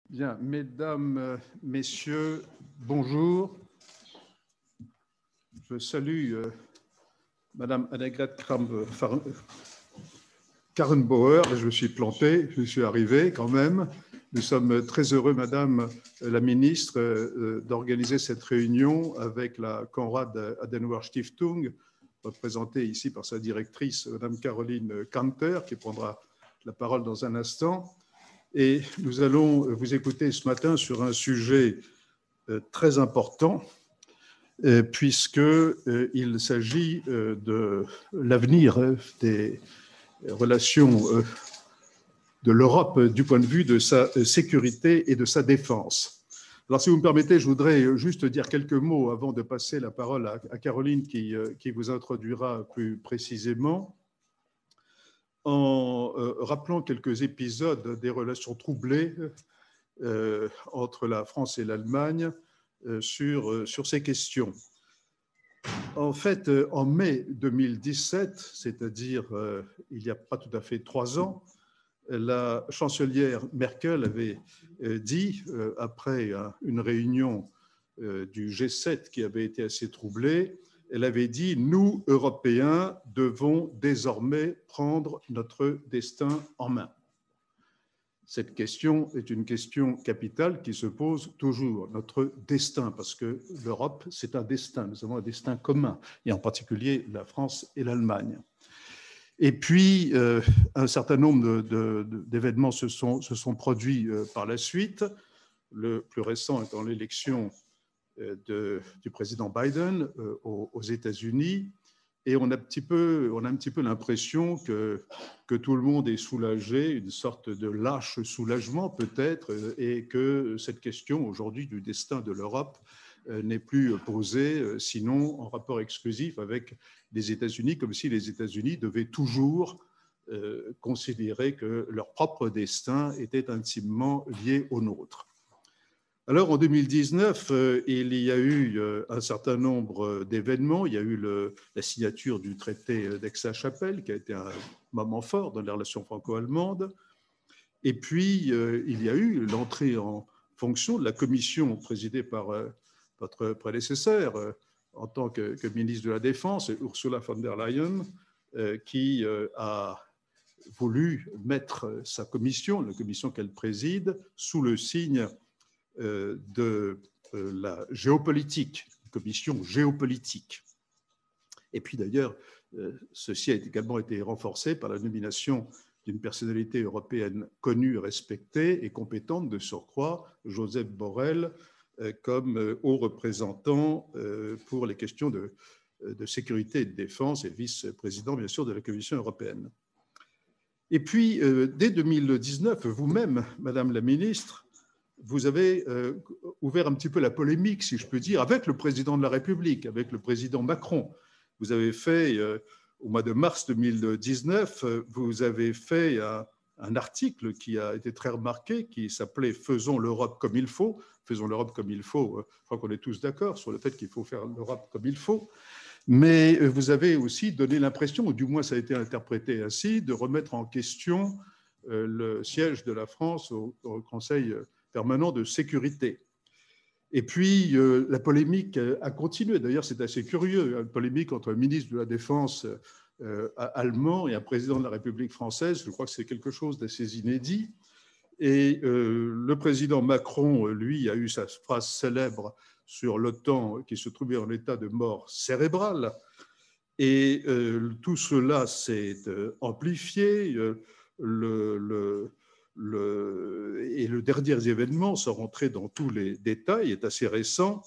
Bien, mesdames, messieurs, bonjour. Je salue Madame Annegret Kramp-Karrenbauer. Je me suis planté, je suis arrivé quand même. Nous sommes très heureux, Madame la Ministre, d'organiser cette réunion avec la Konrad Adenauer Stiftung, représentée ici par sa directrice, Madame Caroline Kanter, qui prendra la parole dans un instant. Et nous allons vous écouter ce matin sur un sujet très important, puisqu'il s'agit de l'avenir des relations de l'Europe du point de vue de sa sécurité et de sa défense. Alors, si vous me permettez, je voudrais juste dire quelques mots avant de passer la parole à Caroline qui vous introduira plus précisément, en rappelant quelques épisodes des relations troublées entre la France et l'Allemagne sur ces questions. En fait, en mai 2017, c'est-à-dire il n'y a pas tout à fait 3 ans, la chancelière Merkel avait dit, après une réunion du G7 qui avait été assez troublée, elle avait dit « Nous, Européens, devons désormais prendre notre destin en main ». Cette question est une question capitale qui se pose toujours, notre destin, parce que l'Europe, c'est un destin, nous avons un destin commun, et en particulier la France et l'Allemagne. Et puis, un certain nombre d'événements se sont produits par la suite, le plus récent étant l'élection du président Biden aux États-Unis. Et on a un petit peu l'impression que tout le monde est soulagé, une sorte de lâche soulagement peut-être, et que cette question aujourd'hui du destin de l'Europe n'est plus posée, sinon en rapport exclusif avec les États-Unis, comme si les États-Unis devaient toujours considérer que leur propre destin était intimement lié au nôtre. Alors, en 2019, il y a eu un certain nombre d'événements. Il y a eu la signature du traité d'Aix-la-Chapelle, qui a été un moment fort dans les relations franco-allemandes. Et puis, il y a eu l'entrée en fonction de la commission présidée par votre prédécesseur en tant que ministre de la Défense, Ursula von der Leyen, qui a voulu mettre sa commission, la commission qu'elle préside, sous le signe de la géopolitique, commission géopolitique. Et puis d'ailleurs, ceci a également été renforcé par la nomination d'une personnalité européenne connue, respectée et compétente de surcroît, Josep Borrell, comme haut représentant pour les questions de sécurité et de défense et vice-président, bien sûr, de la Commission européenne. Et puis, dès 2019, vous-même, Madame la Ministre, vous avez ouvert un petit peu la polémique, si je peux dire, avec le président de la République, avec le président Macron. Vous avez fait, au mois de mars 2019, vous avez fait un article qui a été très remarqué, qui s'appelait « Faisons l'Europe comme il faut ». Faisons l'Europe comme il faut, je crois qu'on est tous d'accord sur le fait qu'il faut faire l'Europe comme il faut. Mais vous avez aussi donné l'impression, ou du moins ça a été interprété ainsi, de remettre en question le siège de la France au Conseil permanent de sécurité. Et puis, la polémique a continué. D'ailleurs, c'est assez curieux, une polémique entre un ministre de la Défense allemand et un président de la République française. Je crois que c'est quelque chose d'assez inédit. Et le président Macron, lui, a eu sa phrase célèbre sur l'OTAN qui se trouvait en état de mort cérébrale. Et tout cela s'est amplifié. Et le dernier événement, sans rentrer dans tous les détails, est assez récent,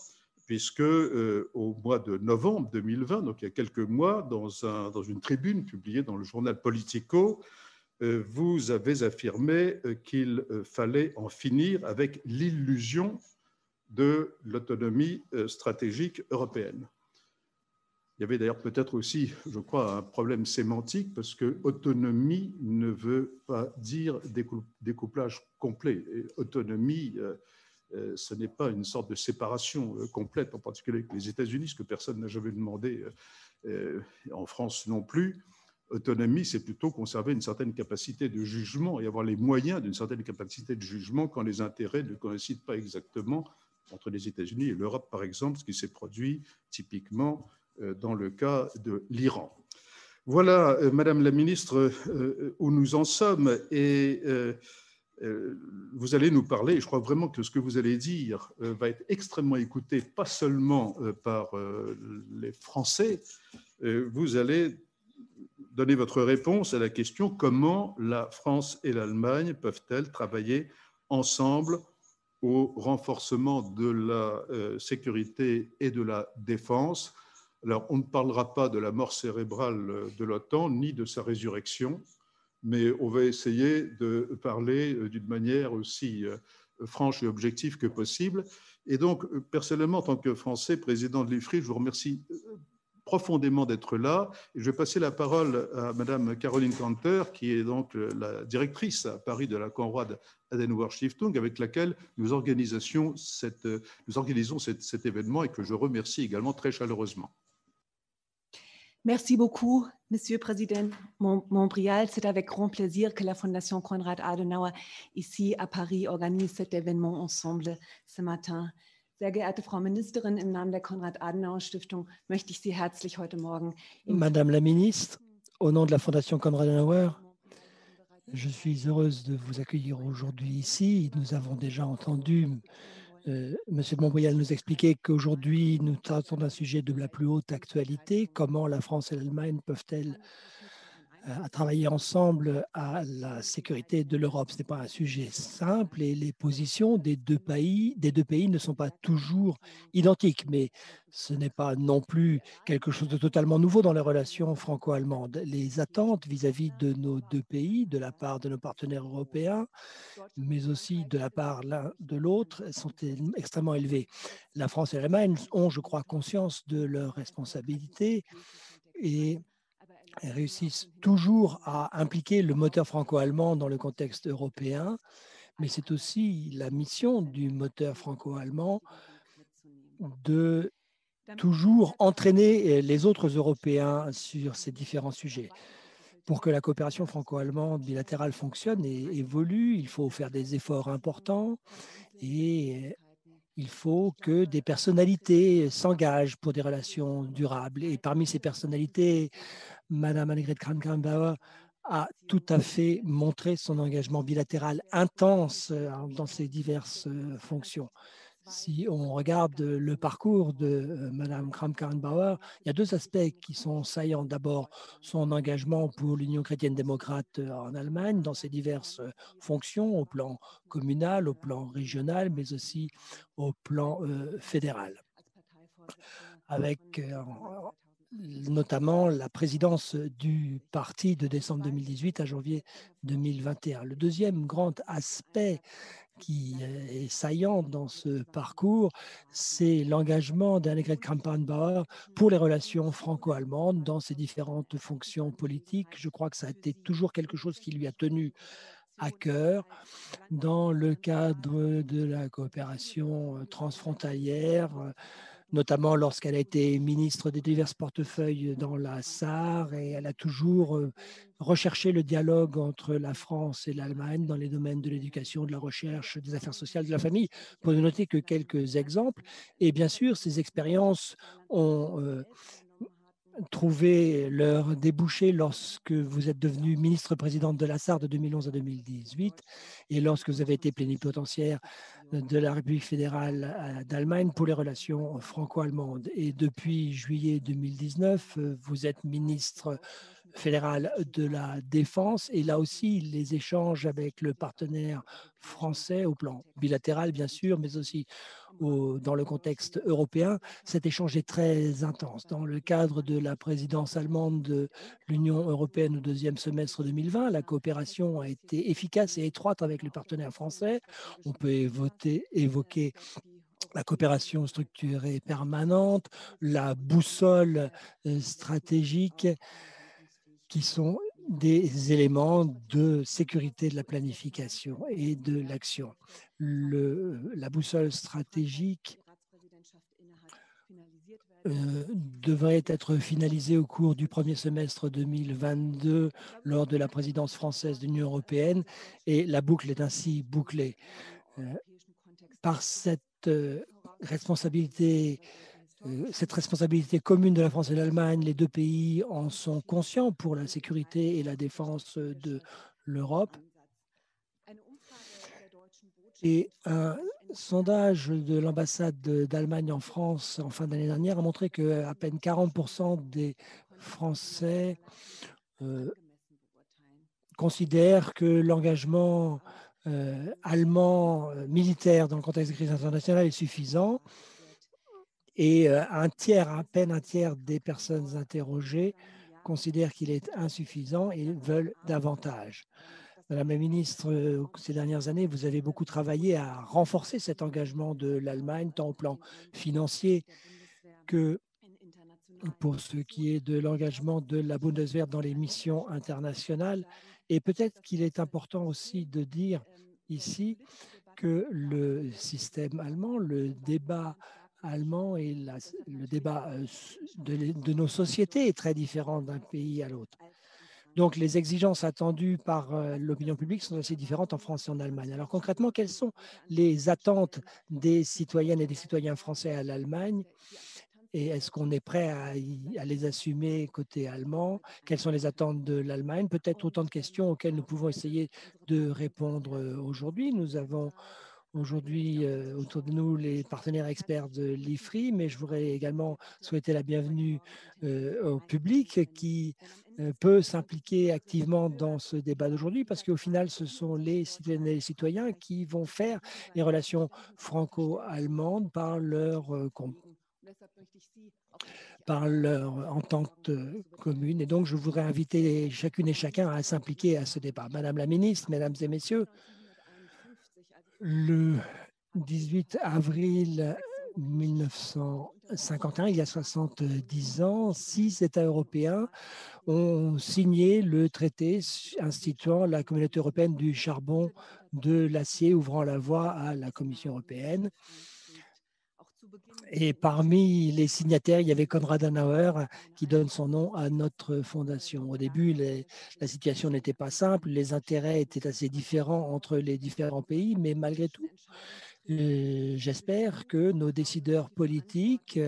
puisque au mois de novembre 2020, donc il y a quelques mois, dans une tribune publiée dans le journal Politico, vous avez affirmé qu'il fallait en finir avec l'illusion de l'autonomie stratégique européenne. Il y avait d'ailleurs peut-être aussi, je crois, un problème sémantique, parce que autonomie ne veut pas dire découplage complet. Et autonomie, ce n'est pas une sorte de séparation complète, en particulier avec les États-Unis, ce que personne n'a jamais demandé en France non plus. Autonomie, c'est plutôt conserver une certaine capacité de jugement et avoir les moyens d'une certaine capacité de jugement quand les intérêts ne coïncident pas exactement entre les États-Unis et l'Europe, par exemple, ce qui s'est produit typiquement dans le cas de l'Iran. Voilà, Madame la Ministre, où nous en sommes. Et vous allez nous parler, je crois vraiment que ce que vous allez dire va être extrêmement écouté, pas seulement par les Français. Vous allez donner votre réponse à la question comment la France et l'Allemagne peuvent-elles travailler ensemble au renforcement de la sécurité et de la défense. Alors, on ne parlera pas de la mort cérébrale de l'OTAN ni de sa résurrection, mais on va essayer de parler d'une manière aussi franche et objective que possible. Et donc, personnellement, en tant que Français, président de l'IFRI, je vous remercie profondément d'être là. Et je vais passer la parole à Madame Caroline Kanter, qui est donc la directrice à Paris de la Konrad Adenauer Stiftung, avec laquelle nous organisons cet événement et que je remercie également très chaleureusement. Merci beaucoup, Monsieur le Président Montbrial. C'est avec grand plaisir que la Fondation Konrad Adenauer ici à Paris organise cet événement ensemble ce matin. Sehr geehrte Frau Ministerin, im Namen der Konrad-Adenauer-Stiftung möchte ich Sie herzlich heute Morgen. Madame la Ministre, au nom de la Fondation Konrad Adenauer, je suis heureuse de vous accueillir aujourd'hui ici. Nous avons déjà entendu Monsieur de Montbrial nous expliquer qu'aujourd'hui, nous traitons d'un sujet de la plus haute actualité. Comment la France et l'Allemagne peuvent-elles travailler ensemble à la sécurité de l'Europe? Ce n'est pas un sujet simple et les positions des deux pays ne sont pas toujours identiques, mais ce n'est pas non plus quelque chose de totalement nouveau dans les relations franco-allemandes. Les attentes vis-à-vis de nos deux pays, de la part de nos partenaires européens, mais aussi de la part l'un de l'autre, sont extrêmement élevées. La France et l'Allemagne ont, je crois, conscience de leurs responsabilités et réussissent toujours à impliquer le moteur franco-allemand dans le contexte européen, mais c'est aussi la mission du moteur franco-allemand de toujours entraîner les autres Européens sur ces différents sujets. Pour que la coopération franco-allemande bilatérale fonctionne et évolue, il faut faire des efforts importants et il faut que des personnalités s'engagent pour des relations durables. Et parmi ces personnalités, Madame Annegret Kramp-Karrenbauer a tout à fait montré son engagement bilatéral intense dans ses diverses fonctions. Si on regarde le parcours de Madame Kramp-Karrenbauer, il y a deux aspects qui sont saillants. D'abord, son engagement pour l'Union chrétienne-démocrate en Allemagne dans ses diverses fonctions, au plan communal, au plan régional, mais aussi au plan fédéral. Avec notamment la présidence du parti de décembre 2018 à janvier 2021. Le deuxième grand aspect qui est saillant dans ce parcours, c'est l'engagement d'Annegret Kramp-Karrenbauer pour les relations franco-allemandes dans ses différentes fonctions politiques. Je crois que ça a été toujours quelque chose qui lui a tenu à cœur dans le cadre de la coopération transfrontalière, notamment lorsqu'elle a été ministre des divers portefeuilles dans la Sarre, et elle a toujours recherché le dialogue entre la France et l'Allemagne dans les domaines de l'éducation, de la recherche, des affaires sociales, de la famille, pour ne noter que quelques exemples. Et bien sûr, ces expériences ont trouvé leur débouché lorsque vous êtes devenu ministre-présidente de la Sarre de 2011 à 2018 et lorsque vous avez été plénipotentiaire de la République fédérale d'Allemagne pour les relations franco-allemandes. Et depuis juillet 2019, vous êtes ministre fédéral de la Défense. Et là aussi, les échanges avec le partenaire français au plan bilatéral, bien sûr, mais aussi dans le contexte européen, cet échange est très intense. Dans le cadre de la présidence allemande de l'Union européenne au deuxième semestre 2020, la coopération a été efficace et étroite avec les partenaires français. On peut évoquer la coopération structurée permanente, la boussole stratégique, qui sont des éléments de sécurité de la planification et de l'action. La boussole stratégique devrait être finalisé au cours du premier semestre 2022 lors de la présidence française de l'Union européenne et la boucle est ainsi bouclée. Par cette responsabilité commune de la France et de l'Allemagne, les deux pays en sont conscients pour la sécurité et la défense de l'Europe. Et un sondage de l'ambassade d'Allemagne en France en fin d'année dernière a montré qu'à peine 40% des Français considèrent que l'engagement allemand militaire dans le contexte de crise internationale est suffisant. Et à peine un tiers des personnes interrogées considèrent qu'il est insuffisant et veulent davantage. Madame la ministre, ces dernières années, vous avez beaucoup travaillé à renforcer cet engagement de l'Allemagne, tant au plan financier que pour ce qui est de l'engagement de la Bundeswehr dans les missions internationales. Et peut-être qu'il est important aussi de dire ici que le système allemand, le débat allemand et le débat de nos sociétés est très différent d'un pays à l'autre. Donc, les exigences attendues par l'opinion publique sont assez différentes en France et en Allemagne. Alors, concrètement, quelles sont les attentes des citoyennes et des citoyens français à l'Allemagne? Et est-ce qu'on est prêt à les assumer côté allemand? Quelles sont les attentes de l'Allemagne? Peut-être autant de questions auxquelles nous pouvons essayer de répondre aujourd'hui. Nous avons aujourd'hui autour de nous les partenaires experts de l'IFRI, mais je voudrais également souhaiter la bienvenue au public qui peut s'impliquer activement dans ce débat d'aujourd'hui parce qu'au final, ce sont les citoyennes et les citoyens qui vont faire les relations franco-allemandes par leur entente commune. Et donc, je voudrais inviter chacune et chacun à s'impliquer à ce débat. Madame la ministre, mesdames et messieurs, le 18 avril 1951, il y a 70 ans, 6 États européens ont signé le traité instituant la Communauté européenne du charbon, de l'acier, ouvrant la voie à la Commission européenne. Et parmi les signataires, il y avait Konrad Adenauer qui donne son nom à notre fondation. Au début, la situation n'était pas simple, les intérêts étaient assez différents entre les différents pays, mais malgré tout, j'espère que nos décideurs politiques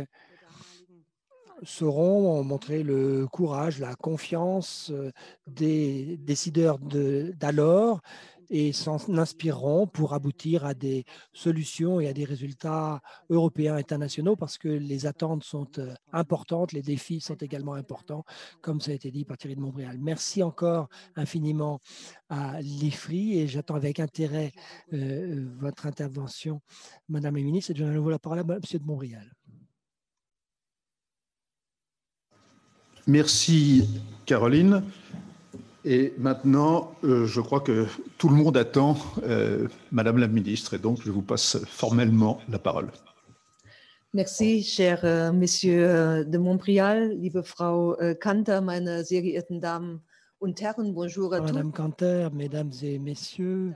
sauront montrer le courage, la confiance des décideurs d'alors et s'en inspireront pour aboutir à des solutions et à des résultats européens internationaux parce que les attentes sont importantes, les défis sont également importants, comme ça a été dit par Thierry de Montbrial. Merci encore infiniment à l'IFRI et j'attends avec intérêt votre intervention, Madame la Ministre, et je donne à nouveau la parole à Monsieur de Montbrial. Merci, Caroline. Et maintenant, je crois que tout le monde attend Madame la Ministre, et donc je vous passe formellement la parole. Merci, cher Monsieur de Montbrial, liebe Frau Kanter, meine sehr geehrten Damen und Herren, bonjour à tous. Madame Kanter, mesdames et messieurs,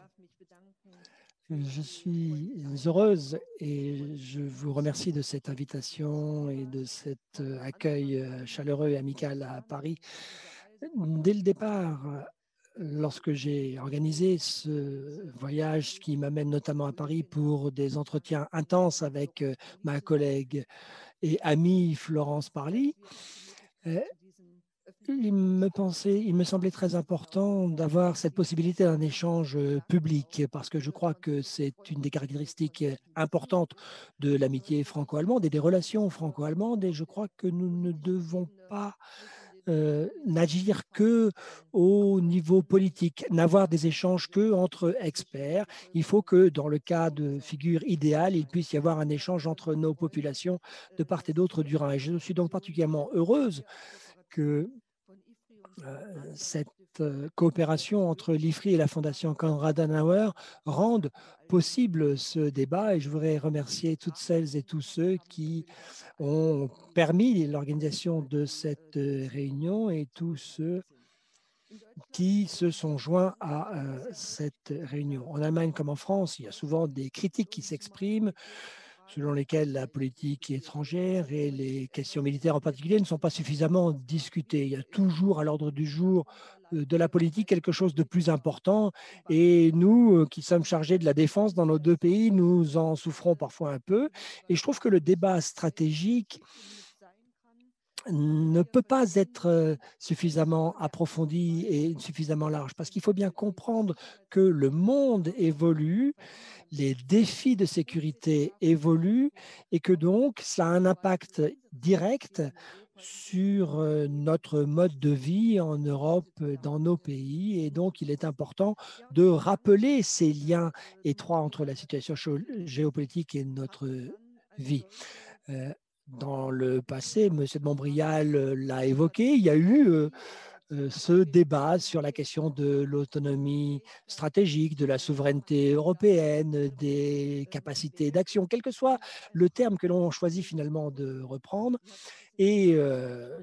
je suis heureuse et je vous remercie de cette invitation et de cet accueil chaleureux et amical à Paris. Dès le départ, lorsque j'ai organisé ce voyage qui m'amène notamment à Paris pour des entretiens intenses avec ma collègue et amie Florence Parly, il me semblait très important d'avoir cette possibilité d'un échange public parce que je crois que c'est une des caractéristiques importantes de l'amitié franco-allemande et des relations franco-allemandes et je crois que nous ne devons pas n'agir que au niveau politique, n'avoir des échanges que entre experts. Il faut que dans le cas de figures idéales, il puisse y avoir un échange entre nos populations de part et d'autre du Rhin. Et je suis donc particulièrement heureuse que cette coopération entre l'IFRI et la Fondation Konrad Adenauer rende possible ce débat et je voudrais remercier toutes celles et tous ceux qui ont permis l'organisation de cette réunion et tous ceux qui se sont joints à cette réunion. En Allemagne comme en France, il y a souvent des critiques qui s'expriment selon lesquels la politique étrangère et les questions militaires en particulier ne sont pas suffisamment discutées. Il y a toujours à l'ordre du jour de la politique quelque chose de plus important et nous qui sommes chargés de la défense dans nos deux pays, nous en souffrons parfois un peu. Et je trouve que le débat stratégique ne peut pas être suffisamment approfondi et suffisamment large, parce qu'il faut bien comprendre que le monde évolue, les défis de sécurité évoluent et que donc ça a un impact direct sur notre mode de vie en Europe, dans nos pays. Et donc, il est important de rappeler ces liens étroits entre la situation géopolitique et notre vie. Dans le passé, M. de Montbrial l'a évoqué, il y a eu ce débat sur la question de l'autonomie stratégique, de la souveraineté européenne, des capacités d'action, quel que soit le terme que l'on choisit finalement de reprendre. Et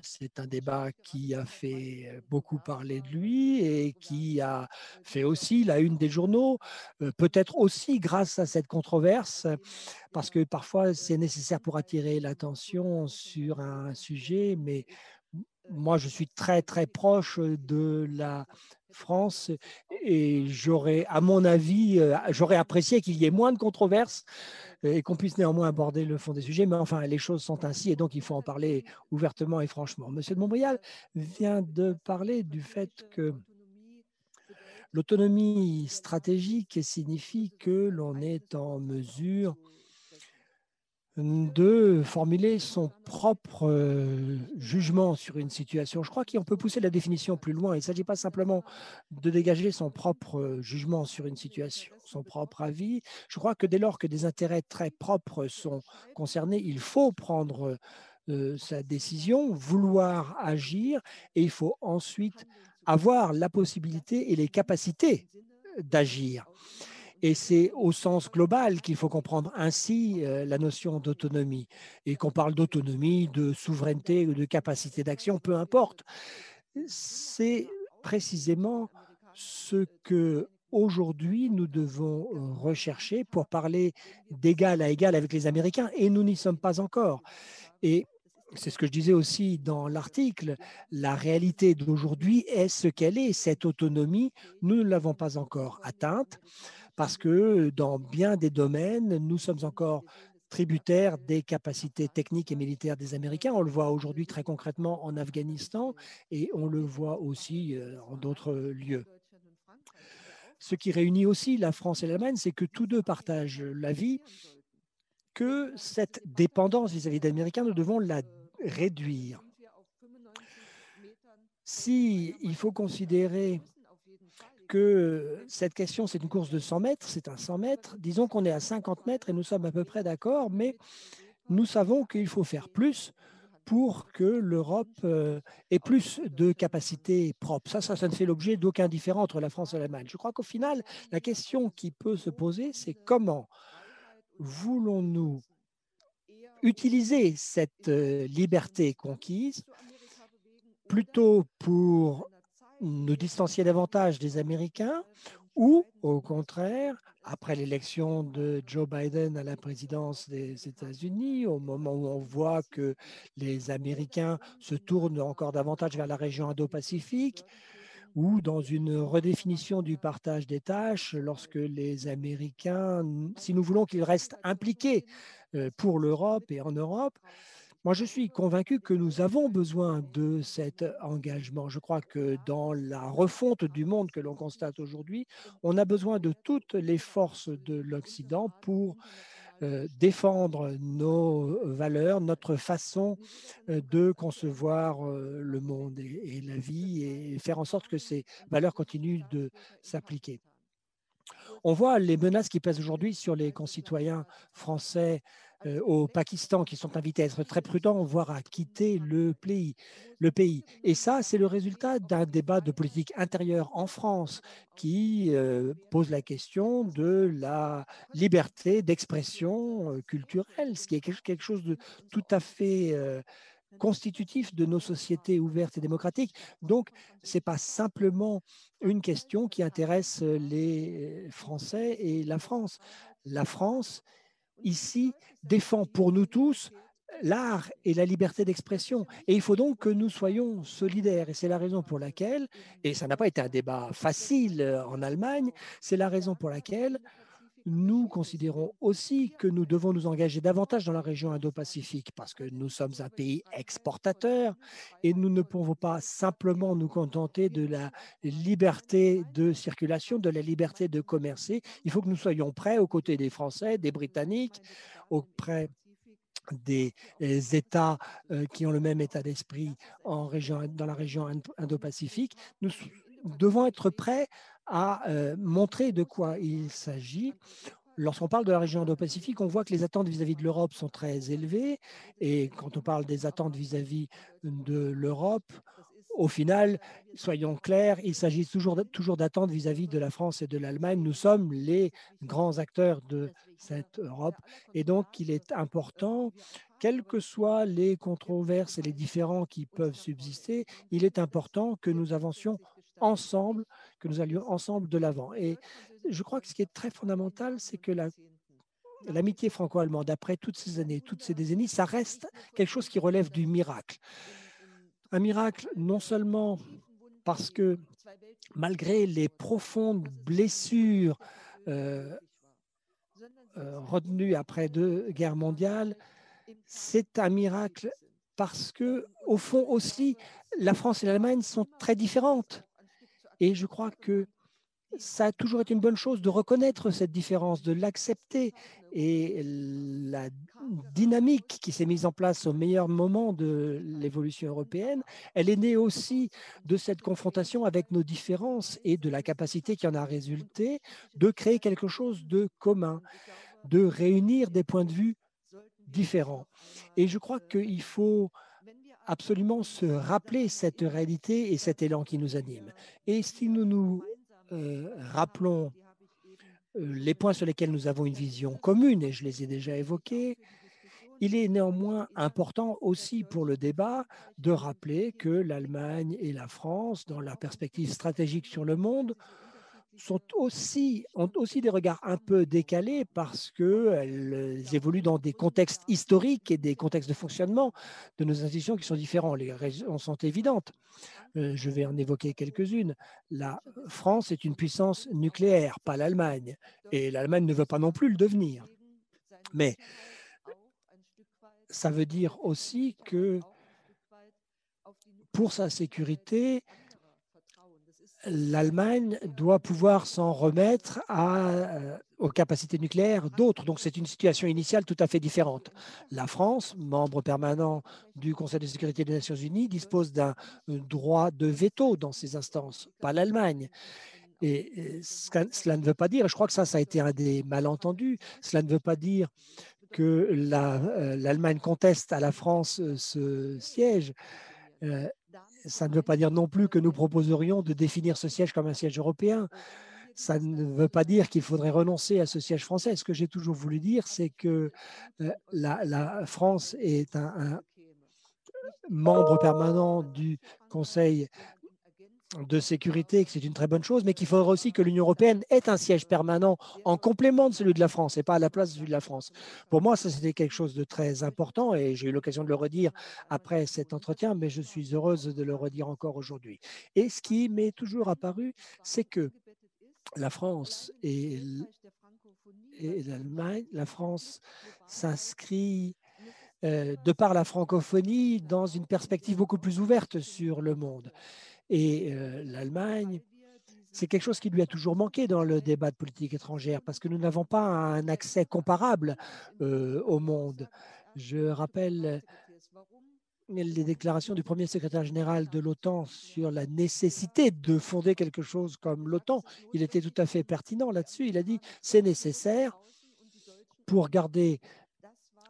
c'est un débat qui a fait beaucoup parler de lui et qui a fait aussi la une des journaux, peut-être aussi grâce à cette controverse, parce que parfois c'est nécessaire pour attirer l'attention sur un sujet, mais moi je suis très très proche de la France et j'aurais, à mon avis, j'aurais apprécié qu'il y ait moins de controverses et qu'on puisse néanmoins aborder le fond des sujets. Mais enfin, les choses sont ainsi et donc il faut en parler ouvertement et franchement. Monsieur de Montbrial vient de parler du fait que l'autonomie stratégique signifie que l'on est en mesure de formuler son propre jugement sur une situation. Je crois qu'on peut pousser la définition plus loin. Il ne s'agit pas simplement de dégager son propre jugement sur une situation, son propre avis. Je crois que dès lors que des intérêts très propres sont concernés, il faut prendre sa décision, vouloir agir, et il faut ensuite avoir la possibilité et les capacités d'agir. Et c'est au sens global qu'il faut comprendre ainsi la notion d'autonomie. Et qu'on parle d'autonomie, de souveraineté ou de capacité d'action, peu importe. C'est précisément ce que aujourd'hui nous devons rechercher pour parler d'égal à égal avec les Américains. Et nous n'y sommes pas encore. Et c'est ce que je disais aussi dans l'article, la réalité d'aujourd'hui est ce qu'elle est. Cette autonomie, nous ne l'avons pas encore atteinte, parce que dans bien des domaines, nous sommes encore tributaires des capacités techniques et militaires des Américains. On le voit aujourd'hui très concrètement en Afghanistan et on le voit aussi en d'autres lieux. Ce qui réunit aussi la France et l'Allemagne, c'est que tous deux partagent l'avis que cette dépendance vis-à-vis des Américains, nous devons la réduire. Si il faut considérer que cette question, c'est une course de 100 mètres, c'est un 100 mètres. Disons qu'on est à 50 mètres et nous sommes à peu près d'accord, mais nous savons qu'il faut faire plus pour que l'Europe ait plus de capacités propres. Ça ne fait l'objet d'aucun différend entre la France et l'Allemagne. Je crois qu'au final, la question qui peut se poser, c'est comment voulons-nous utiliser cette liberté conquise plutôt pour nous distancier davantage des Américains ou, au contraire, après l'élection de Joe Biden à la présidence des États-Unis, au moment où on voit que les Américains se tournent encore davantage vers la région Indo-Pacifique, ou dans une redéfinition du partage des tâches, lorsque les Américains, si nous voulons qu'ils restent impliqués pour l'Europe et en Europe, moi, je suis convaincu que nous avons besoin de cet engagement. Je crois que dans la refonte du monde que l'on constate aujourd'hui, on a besoin de toutes les forces de l'Occident pour défendre nos valeurs, notre façon de concevoir le monde et la vie et faire en sorte que ces valeurs continuent de s'appliquer. On voit les menaces qui pèsent aujourd'hui sur les concitoyens français au Pakistan qui sont invités à être très prudents, voire à quitter le pays. Et ça, c'est le résultat d'un débat de politique intérieure en France qui pose la question de la liberté d'expression culturelle, ce qui est quelque chose de tout à fait constitutif de nos sociétés ouvertes et démocratiques. Donc, ce n'est pas simplement une question qui intéresse les Français et la France. La France ici défend pour nous tous l'art et la liberté d'expression. Et il faut donc que nous soyons solidaires. Et c'est la raison pour laquelle, et ça n'a pas été un débat facile en Allemagne, c'est la raison pour laquelle nous considérons aussi que nous devons nous engager davantage dans la région Indo-Pacifique parce que nous sommes un pays exportateur et nous ne pouvons pas simplement nous contenter de la liberté de circulation, de la liberté de commercer. Il faut que nous soyons prêts aux côtés des Français, des Britanniques, auprès des États qui ont le même état d'esprit dans la région Indo-Pacifique. Nous devons être prêts à montrer de quoi il s'agit. Lorsqu'on parle de la région Indo-Pacifique, on voit que les attentes vis-à-vis de l'Europe sont très élevées. Et quand on parle des attentes vis-à-vis de l'Europe, au final, soyons clairs, il s'agit toujours d'attentes vis-à-vis de la France et de l'Allemagne. Nous sommes les grands acteurs de cette Europe. Et donc, il est important, quelles que soient les controverses et les différends qui peuvent subsister, il est important que nous avancions ensemble, que nous allions ensemble de l'avant. Et je crois que ce qui est très fondamental, c'est que l'amitié franco-allemande, après toutes ces années, toutes ces décennies, ça reste quelque chose qui relève du miracle. Un miracle non seulement parce que malgré les profondes blessures retenues après 2 guerres mondiales, c'est un miracle parce que, au fond aussi, la France et l'Allemagne sont très différentes. Et je crois que ça a toujours été une bonne chose de reconnaître cette différence, de l'accepter. Et la dynamique qui s'est mise en place au meilleur moment de l'évolution européenne, elle est née aussi de cette confrontation avec nos différences et de la capacité qui en a résulté de créer quelque chose de commun, de réunir des points de vue différents. Et je crois qu'il faut absolument se rappeler cette réalité et cet élan qui nous anime. Et si nous nous rappelons les points sur lesquels nous avons une vision commune, et je les ai déjà évoqués, il est néanmoins important aussi pour le débat de rappeler que l'Allemagne et la France, dans leur perspective stratégique sur le monde, ont aussi des regards un peu décalés parce qu'elles évoluent dans des contextes historiques et des contextes de fonctionnement de nos institutions qui sont différents. Les raisons sont évidentes. Je vais en évoquer quelques-unes. La France est une puissance nucléaire, pas l'Allemagne. Et l'Allemagne ne veut pas non plus le devenir. Mais ça veut dire aussi que pour sa sécurité, l'Allemagne doit pouvoir s'en remettre aux capacités nucléaires d'autres. Donc, c'est une situation initiale tout à fait différente. La France, membre permanent du Conseil de sécurité des Nations Unies, dispose d'un droit de veto dans ces instances, pas l'Allemagne. Et cela ne veut pas dire, je crois que ça a été un des malentendus, cela ne veut pas dire que l'Allemagne conteste à la France ce siège. Ça ne veut pas dire non plus que nous proposerions de définir ce siège comme un siège européen. Ça ne veut pas dire qu'il faudrait renoncer à ce siège français. Ce que j'ai toujours voulu dire, c'est que la France est un membre permanent du Conseil de sécurité, que c'est une très bonne chose, mais qu'il faudrait aussi que l'Union européenne ait un siège permanent en complément de celui de la France et pas à la place de celui de la France. Pour moi, ça, c'était quelque chose de très important et j'ai eu l'occasion de le redire après cet entretien, mais je suis heureuse de le redire encore aujourd'hui. Et ce qui m'est toujours apparu, c'est que la France et l'Allemagne, la France s'inscrit de par la francophonie dans une perspective beaucoup plus ouverte sur le monde. Et l'Allemagne, c'est quelque chose qui lui a toujours manqué dans le débat de politique étrangère parce que nous n'avons pas un accès comparable au monde. Je rappelle les déclarations du premier secrétaire général de l'OTAN sur la nécessité de fonder quelque chose comme l'OTAN. Il était tout à fait pertinent là-dessus. Il a dit c'est nécessaire pour garder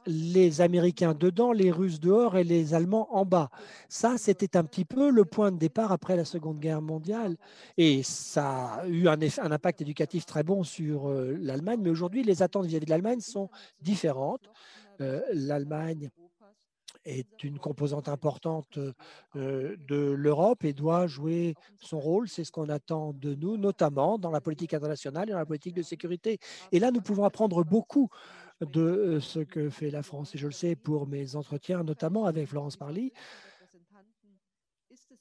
les Américains dedans, les Russes dehors et les Allemands en bas. Ça, c'était un petit peu le point de départ après la Seconde Guerre mondiale. Et ça a eu un impact éducatif très bon sur l'Allemagne. Mais aujourd'hui, les attentes vis-à-vis de l'Allemagne sont différentes. L'Allemagne est une composante importante de l'Europe et doit jouer son rôle. C'est ce qu'on attend de nous, notamment dans la politique internationale et dans la politique de sécurité. Et là, nous pouvons apprendre beaucoup de ce que fait la France. Et je le sais pour mes entretiens, notamment avec Florence Parly.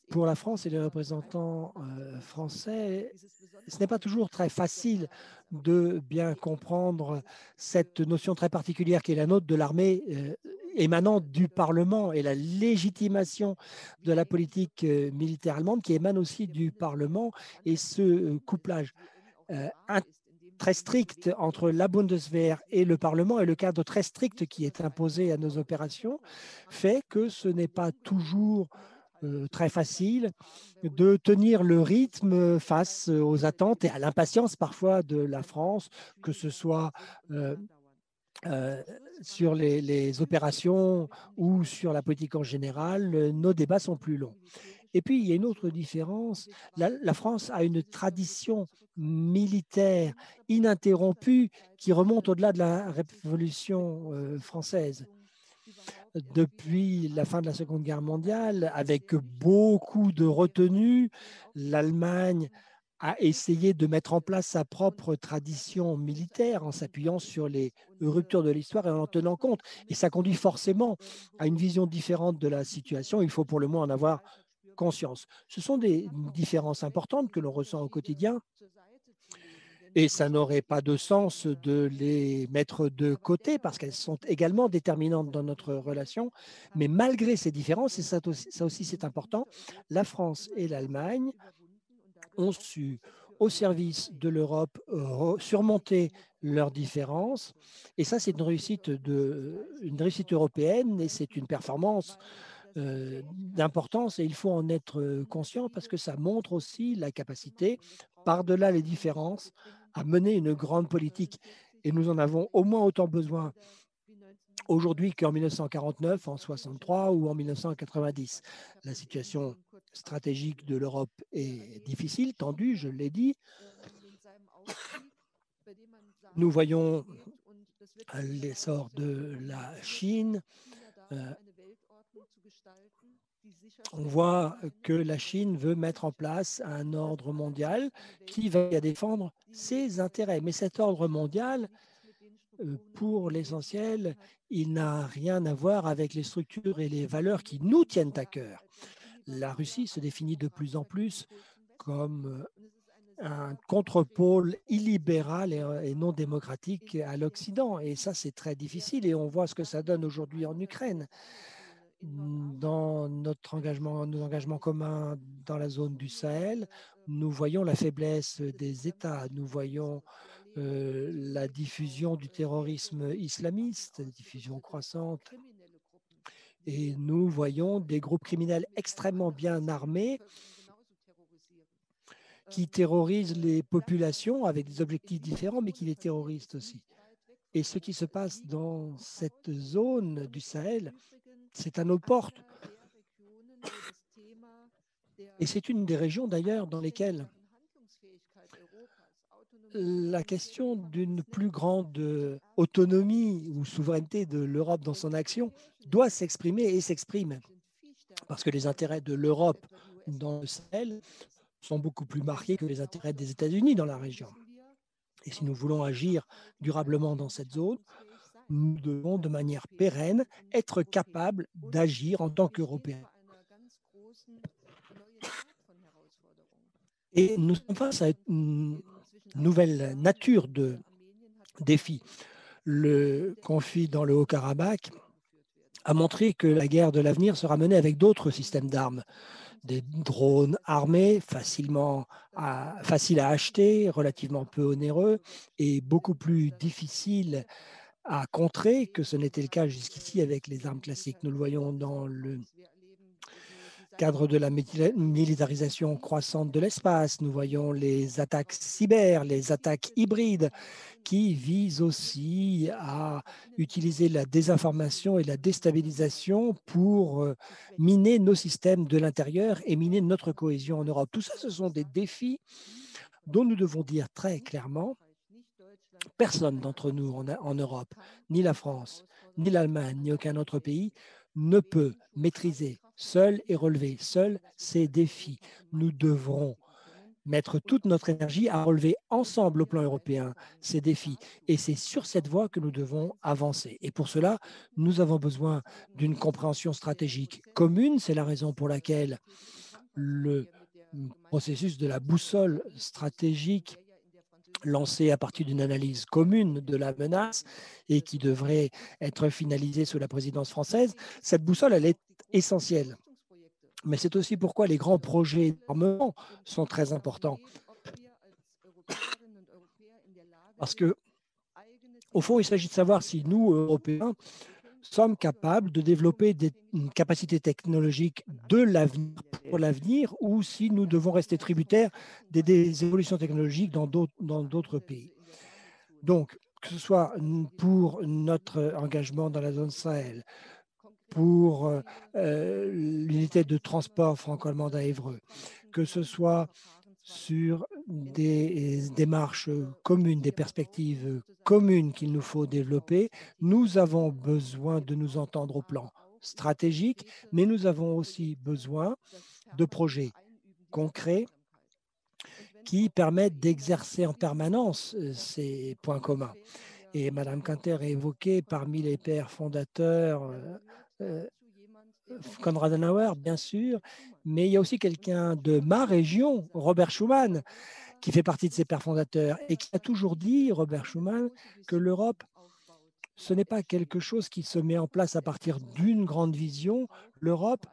Pour la France et les représentants français, ce n'est pas toujours très facile de bien comprendre cette notion très particulière qui est la nôtre de l'armée émanant du Parlement et la légitimation de la politique militaire allemande qui émane aussi du Parlement et ce couplage très strict entre la Bundeswehr et le Parlement et le cadre très strict qui est imposé à nos opérations fait que ce n'est pas toujours très facile de tenir le rythme face aux attentes et à l'impatience parfois de la France, que ce soit sur les opérations ou sur la politique en général. Nos débats sont plus longs. Et puis, il y a une autre différence. La France a une tradition militaire ininterrompue qui remonte au-delà de la Révolution française. Depuis la fin de la Seconde Guerre mondiale, avec beaucoup de retenue, l'Allemagne a essayé de mettre en place sa propre tradition militaire en s'appuyant sur les ruptures de l'histoire et en tenant compte. Et ça conduit forcément à une vision différente de la situation. Il faut pour le moins en avoir conscience. Ce sont des différences importantes que l'on ressent au quotidien. Et ça n'aurait pas de sens de les mettre de côté parce qu'elles sont également déterminantes dans notre relation. Mais malgré ces différences, et ça aussi c'est important, la France et l'Allemagne ont su, au service de l'Europe, surmonter leurs différences. Et ça, c'est une réussite européenne et c'est une performance d'importance et il faut en être conscient parce que ça montre aussi la capacité, par-delà les différences, à mener une grande politique. Et nous en avons au moins autant besoin aujourd'hui qu'en 1949, en 63 ou en 1990. La situation stratégique de l'Europe est difficile, tendue, je l'ai dit. Nous voyons l'essor de la Chine. On voit que la Chine veut mettre en place un ordre mondial qui va défendre ses intérêts. Mais cet ordre mondial, pour l'essentiel, il n'a rien à voir avec les structures et les valeurs qui nous tiennent à cœur. La Russie se définit de plus en plus comme un contre-pôle illibéral et non démocratique à l'Occident. Et ça, c'est très difficile. Et on voit ce que ça donne aujourd'hui en Ukraine. Dans nos engagements communs dans la zone du Sahel, nous voyons la faiblesse des États, nous voyons la diffusion du terrorisme islamiste, la diffusion croissante, et nous voyons des groupes criminels extrêmement bien armés qui terrorisent les populations avec des objectifs différents, mais qui les terrorisent aussi. Et ce qui se passe dans cette zone du Sahel, c'est à nos portes. Et c'est une des régions d'ailleurs dans lesquelles la question d'une plus grande autonomie ou souveraineté de l'Europe dans son action doit s'exprimer et s'exprime. Parce que les intérêts de l'Europe dans le Sahel sont beaucoup plus marqués que les intérêts des États-Unis dans la région. Et si nous voulons agir durablement dans cette zone, nous devons de manière pérenne être capables d'agir en tant qu'Européens. Et nous sommes face à une nouvelle nature de défi. Le conflit dans le Haut-Karabakh a montré que la guerre de l'avenir sera menée avec d'autres systèmes d'armes. Des drones armés, faciles à acheter, relativement peu onéreux et beaucoup plus difficiles à contrer que ce n'était le cas jusqu'ici avec les armes classiques. Nous le voyons dans le cadre de la militarisation croissante de l'espace. Nous voyons les attaques cyber, les attaques hybrides qui visent aussi à utiliser la désinformation et la déstabilisation pour miner nos systèmes de l'intérieur et miner notre cohésion en Europe. Tout ça, ce sont des défis dont nous devons dire très clairement, personne d'entre nous en Europe, ni la France, ni l'Allemagne, ni aucun autre pays, ne peut maîtriser seul et relever seul ces défis. Nous devrons mettre toute notre énergie à relever ensemble au plan européen ces défis. Et c'est sur cette voie que nous devons avancer. Et pour cela, nous avons besoin d'une compréhension stratégique commune. C'est la raison pour laquelle le processus de la boussole stratégique lancé à partir d'une analyse commune de la menace et qui devrait être finalisée sous la présidence française, cette boussole, elle est essentielle. Mais c'est aussi pourquoi les grands projets d'armement sont très importants. Parce que, au fond, il s'agit de savoir si nous, Européens, sommes capables de développer des capacités technologiques de l'avenir pour l'avenir ou si nous devons rester tributaires des évolutions technologiques dans d'autres pays. Donc, que ce soit pour notre engagement dans la zone Sahel, pour l'unité de transport franco-allemande à Évreux, que ce soit sur des démarches communes, des perspectives communes qu'il nous faut développer, nous avons besoin de nous entendre au plan stratégique, mais nous avons aussi besoin de projets concrets qui permettent d'exercer en permanence ces points communs. Et Mme Kanter a évoqué parmi les pères fondateurs Konrad Adenauer, bien sûr, mais il y a aussi quelqu'un de ma région, Robert Schuman, qui fait partie de ces pères fondateurs et qui a toujours dit, Robert Schuman, que l'Europe, ce n'est pas quelque chose qui se met en place à partir d'une grande vision. L'Europe,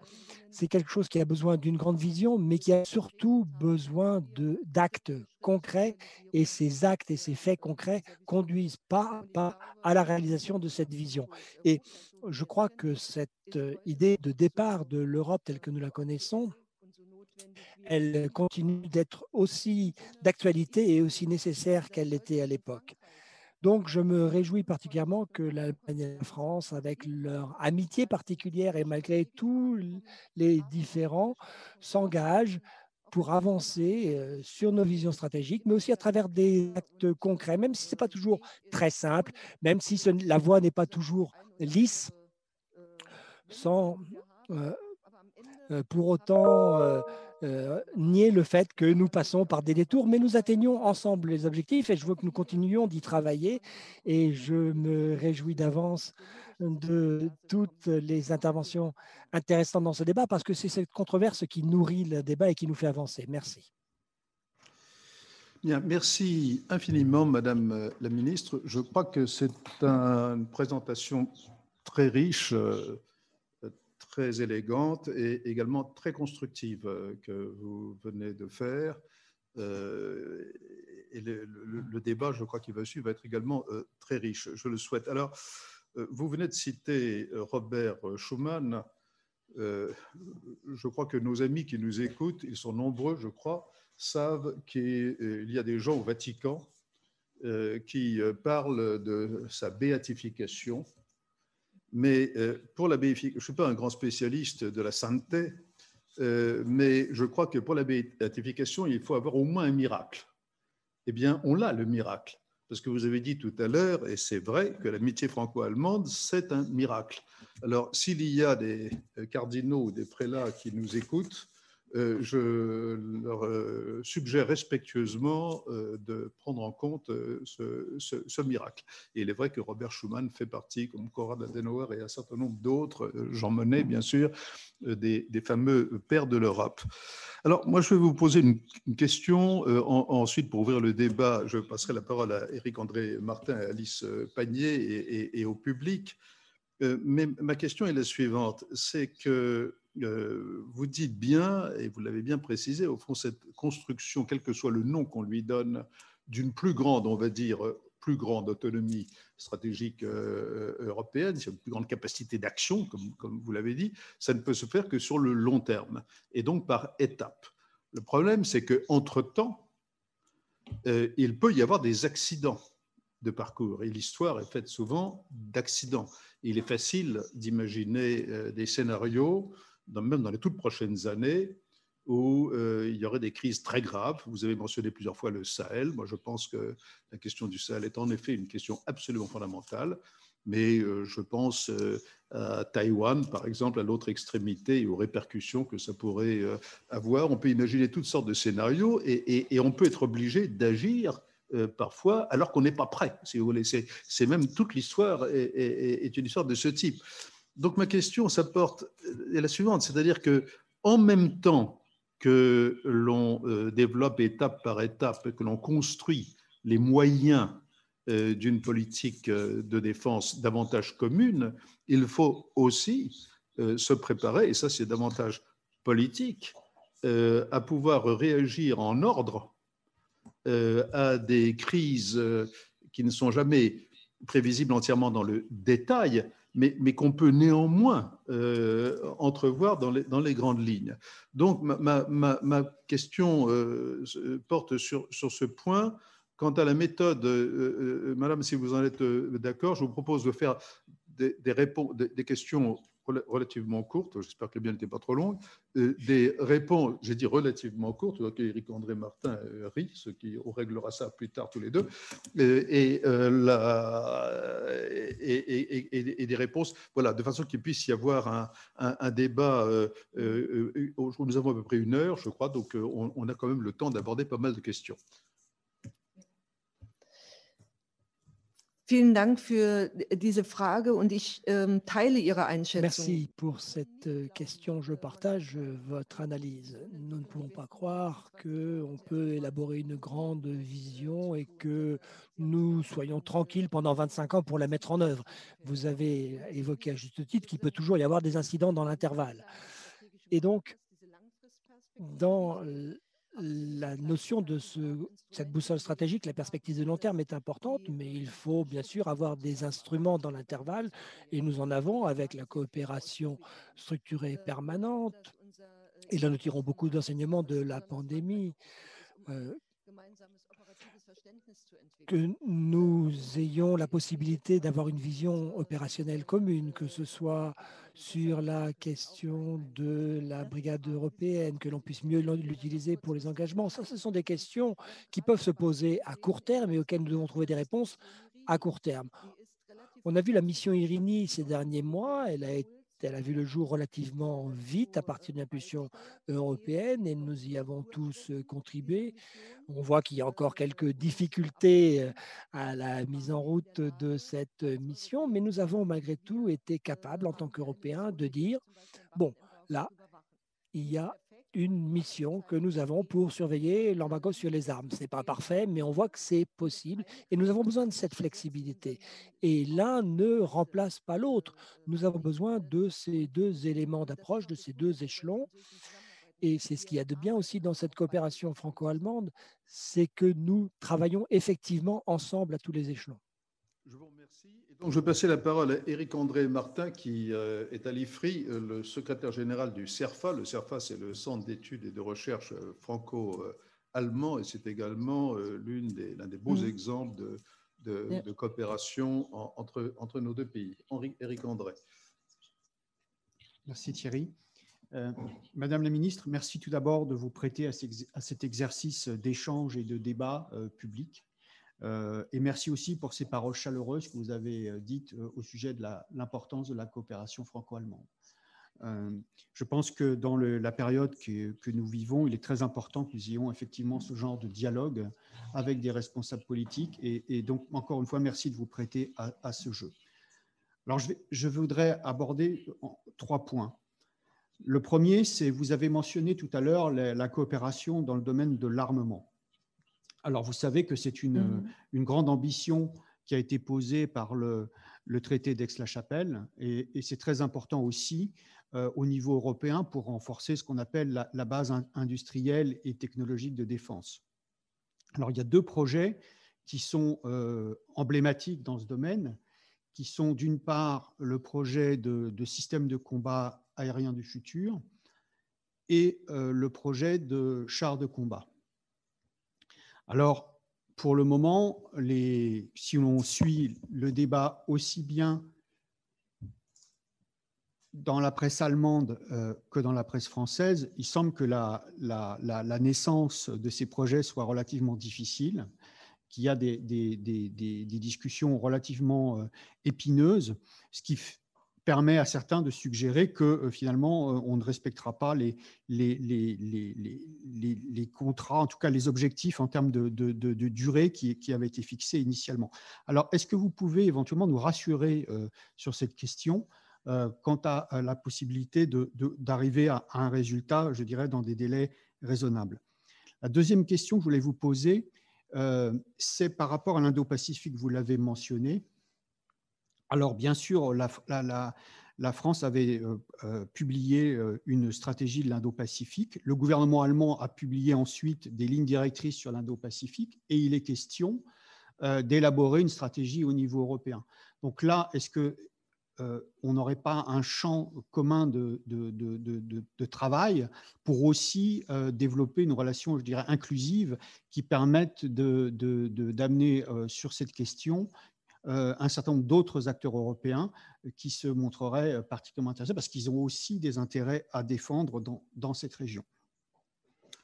c'est quelque chose qui a besoin d'une grande vision, mais qui a surtout besoin d'actes concrets. Et ces actes et ces faits concrets conduisent pas à pas à la réalisation de cette vision. Et je crois que cette idée de départ de l'Europe telle que nous la connaissons, elle continue d'être aussi d'actualité et aussi nécessaire qu'elle l'était à l'époque. Donc, je me réjouis particulièrement que l'Allemagne et la France, avec leur amitié particulière et malgré tous les différends, s'engagent pour avancer sur nos visions stratégiques, mais aussi à travers des actes concrets, même si ce n'est pas toujours très simple, même si la voie n'est pas toujours lisse, sans pour autant nier le fait que nous passons par des détours, mais nous atteignons ensemble les objectifs et je veux que nous continuions d'y travailler et je me réjouis d'avance de toutes les interventions intéressantes dans ce débat parce que c'est cette controverse qui nourrit le débat et qui nous fait avancer. Merci. Bien, merci infiniment, Madame la Ministre. Je crois que c'est une présentation très riche, très élégante et également très constructive que vous venez de faire. Et le débat, je crois qu'il va suivre, va être également très riche. Je le souhaite. Alors, vous venez de citer Robert Schuman. Je crois que nos amis qui nous écoutent, ils sont nombreux, je crois, savent qu'il y a des gens au Vatican qui parlent de sa béatification. Mais pour la béatification, je ne suis pas un grand spécialiste de la sainteté, mais je crois que pour la béatification, il faut avoir au moins un miracle. Eh bien, on l'a, le miracle. Parce que vous avez dit tout à l'heure, et c'est vrai, que l'amitié franco-allemande, c'est un miracle. Alors, s'il y a des cardinaux ou des prélats qui nous écoutent, je leur suggère respectueusement de prendre en compte ce miracle. Et il est vrai que Robert Schuman fait partie, comme Konrad Adenauer et un certain nombre d'autres, Jean Monnet, bien sûr, des fameux pères de l'Europe. Alors, moi, je vais vous poser une question. Ensuite, pour ouvrir le débat, je passerai la parole à Éric-André Martin et Alice Pagnier et au public. Mais ma question est la suivante, c'est que vous dites bien, et vous l'avez bien précisé, au fond, cette construction, quel que soit le nom qu'on lui donne, d'une plus grande, on va dire, plus grande autonomie stratégique européenne, une plus grande capacité d'action, comme vous l'avez dit, ça ne peut se faire que sur le long terme, et donc par étapes. Le problème, c'est qu'entre-temps, il peut y avoir des accidents de parcours, et l'histoire est faite souvent d'accidents. Il est facile d'imaginer des scénarios, même dans les toutes prochaines années, où il y aurait des crises très graves. Vous avez mentionné plusieurs fois le Sahel. Moi, je pense que la question du Sahel est en effet une question absolument fondamentale. mais je pense à Taïwan, par exemple, à l'autre extrémité et aux répercussions que ça pourrait avoir. On peut imaginer toutes sortes de scénarios et on peut être obligé d'agir parfois alors qu'on n'est pas prêt, si vous voulez. C'est même toute l'histoire est une histoire de ce type. Donc ma question est la suivante, c'est-à-dire que en même temps que l'on développe étape par étape, que l'on construit les moyens d'une politique de défense davantage commune, il faut aussi se préparer, et ça c'est davantage politique, à pouvoir réagir en ordre à des crises qui ne sont jamais prévisibles entièrement dans le détail, mais qu'on peut néanmoins entrevoir dans les grandes lignes. Donc, ma question porte sur ce point. Quant à la méthode, Madame, si vous en êtes d'accord, je vous propose de faire des questions relativement courtes, j'espère que les miennes n'étaient pas trop longues, des réponses, j'ai dit relativement courtes, que Éric André Martin rit, ce qui on réglera ça plus tard tous les deux, et des réponses, voilà, de façon qu'il puisse y avoir un débat. Nous avons à peu près 1 heure, je crois, donc on a quand même le temps d'aborder pas mal de questions. Vielen Dank für diese Frage und ich teile Ihre Einschätzung. Merci pour cette question. Je partage votre analyse. Nous ne pouvons pas croire qu'on peut élaborer une grande vision et que nous soyons tranquilles pendant 25 ans pour la mettre en œuvre. Vous avez évoqué à juste titre qu'il peut toujours y avoir des incidents dans l'intervalle. Et donc, dans la notion de cette boussole stratégique, la perspective de long terme est importante, mais il faut bien sûr avoir des instruments dans l'intervalle, et nous en avons avec la coopération structurée permanente. Et là, nous tirons beaucoup d'enseignements de la pandémie. Que nous ayons la possibilité d'avoir une vision opérationnelle commune, que ce soit sur la question de la brigade européenne, que l'on puisse mieux l'utiliser pour les engagements. Ça, ce sont des questions qui peuvent se poser à court terme et auxquelles nous devons trouver des réponses à court terme. On a vu la mission Irini ces derniers mois, elle a vu le jour relativement vite à partir d'une impulsion européenne et nous y avons tous contribué. On voit qu'il y a encore quelques difficultés à la mise en route de cette mission, mais nous avons malgré tout été capables en tant qu'Européens de dire, bon, là, il y a une mission que nous avons pour surveiller l'embargo sur les armes. Ce n'est pas parfait, mais on voit que c'est possible et nous avons besoin de cette flexibilité. Et l'un ne remplace pas l'autre. Nous avons besoin de ces deux éléments d'approche, de ces deux échelons. Et c'est ce qu'il y a de bien aussi dans cette coopération franco-allemande, c'est que nous travaillons effectivement ensemble à tous les échelons. Je vous remercie. Et donc, je vais passer la parole à Éric André Martin, qui est à l'IFRI, le secrétaire général du CERFA. Le CERFA, c'est le Centre d'études et de recherche franco-allemand, et c'est également l'un des beaux exemples de coopération entre nos deux pays. Éric André. Merci Thierry. Madame la ministre, merci tout d'abord de vous prêter à cet exercice d'échange et de débat public. Et merci aussi pour ces paroles chaleureuses que vous avez dites au sujet de l'importance de la coopération franco-allemande. Je pense que dans la période que nous vivons, il est très important que nous ayons effectivement ce genre de dialogue avec des responsables politiques. Et donc, encore une fois, merci de vous prêter à ce jeu. Alors, je voudrais aborder 3 points. Le premier, c'est, vous avez mentionné tout à l'heure la coopération dans le domaine de l'armement. Alors, vous savez que c'est une grande ambition qui a été posée par le traité d'Aix-la-Chapelle et c'est très important aussi au niveau européen pour renforcer ce qu'on appelle la base industrielle et technologique de défense. Alors, il y a 2 projets qui sont emblématiques dans ce domaine, qui sont d'une part le projet de système de combat aérien du futur et le projet de chars de combat. Alors, pour le moment, si l'on suit le débat aussi bien dans la presse allemande que dans la presse française, il semble que la naissance de ces projets soit relativement difficile qu'il y a des discussions relativement épineuses, ce qui permet à certains de suggérer que finalement, on ne respectera pas les contrats, en tout cas les objectifs en termes de durée qui avaient été fixés initialement. Alors, est-ce que vous pouvez éventuellement nous rassurer sur cette question quant à la possibilité d'arriver à un résultat, je dirais, dans des délais raisonnables? La deuxième question que je voulais vous poser, c'est par rapport à l'Indo-Pacifique, vous l'avez mentionné. Alors, bien sûr, la France avait publié une stratégie de l'Indo-Pacifique. Le gouvernement allemand a publié ensuite des lignes directrices sur l'Indo-Pacifique et il est question d'élaborer une stratégie au niveau européen. Donc là, est-ce qu'on n'aurait pas un champ commun de travail pour aussi développer une relation, je dirais, inclusive qui permette d'amener sur cette question un certain nombre d'autres acteurs européens qui se montreraient particulièrement intéressés parce qu'ils ont aussi des intérêts à défendre dans cette région.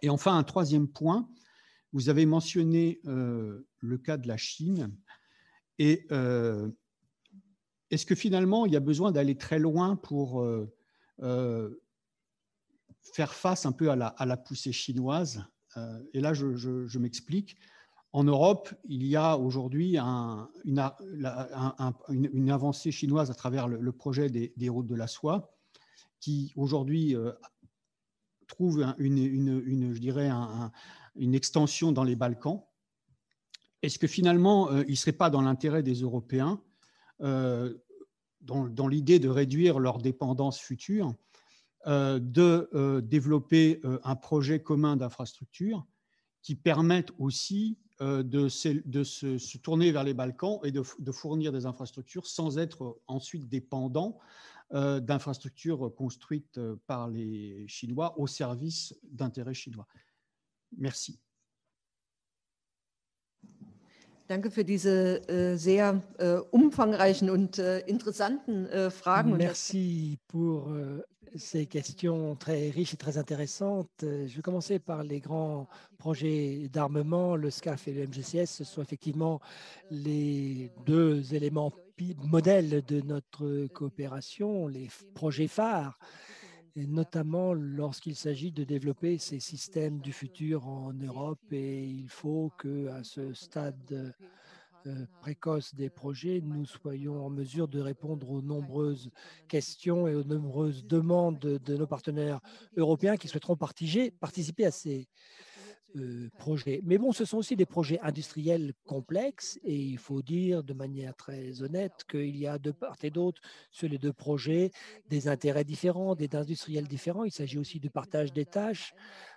Et enfin, un troisième point, vous avez mentionné le cas de la Chine. Et est-ce que finalement, il y a besoin d'aller très loin pour faire face un peu à la poussée chinoise? Et là, je m'explique. En Europe, il y a aujourd'hui une avancée chinoise à travers le projet des routes de la soie qui aujourd'hui trouve je dirais une extension dans les Balkans. Est-ce que finalement, il ne serait pas dans l'intérêt des Européens, dans l'idée de réduire leur dépendance future, de développer un projet commun d'infrastructure qui permette aussi de se tourner vers les Balkans et de fournir des infrastructures sans être ensuite dépendant d'infrastructures construites par les Chinois au service d'intérêts chinois. Merci. Danke für diese sehr umfangreichen und interessanten Fragen. Merci pour ces questions très riches et très intéressantes. Je vais commencer par les grands projets d'armement. Le SCAF et le MGCS, ce sont effectivement les deux éléments modèles de notre coopération, les projets phares, et notamment lorsqu'il s'agit de développer ces systèmes du futur en Europe. Et il faut qu'à ce stade précoce des projets, nous soyons en mesure de répondre aux nombreuses questions et aux nombreuses demandes de nos partenaires européens qui souhaiteront participer à ces projets. Mais bon, ce sont aussi des projets industriels complexes et il faut dire de manière très honnête qu'il y a de part et d'autre sur les deux projets des intérêts différents, des industriels différents. Il s'agit aussi du partage des tâches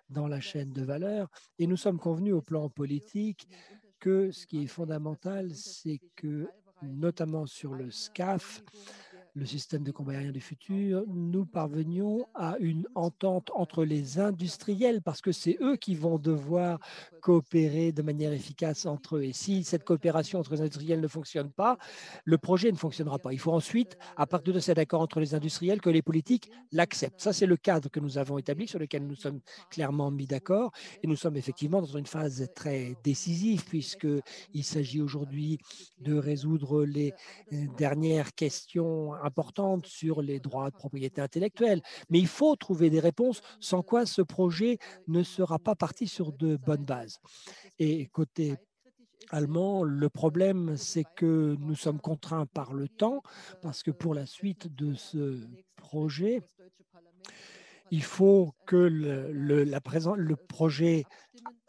dans la chaîne de valeur et nous sommes convenus au plan politique que ce qui est fondamental, c'est que, notamment sur le SCAF, le système de combat aérien du futur, nous parvenions à une entente entre les industriels parce que c'est eux qui vont devoir coopérer de manière efficace entre eux. Et si cette coopération entre les industriels ne fonctionne pas, le projet ne fonctionnera pas. Il faut ensuite, à partir de cet accord entre les industriels, que les politiques l'acceptent. Ça, c'est le cadre que nous avons établi, sur lequel nous sommes clairement mis d'accord. Et nous sommes effectivement dans une phase très décisive puisqu'il s'agit aujourd'hui de résoudre les dernières questions importantes sur les droits de propriété intellectuelle. Mais il faut trouver des réponses, sans quoi ce projet ne sera pas parti sur de bonnes bases. Et côté allemand, le problème, c'est que nous sommes contraints par le temps, parce que pour la suite de ce projet, il faut que le projet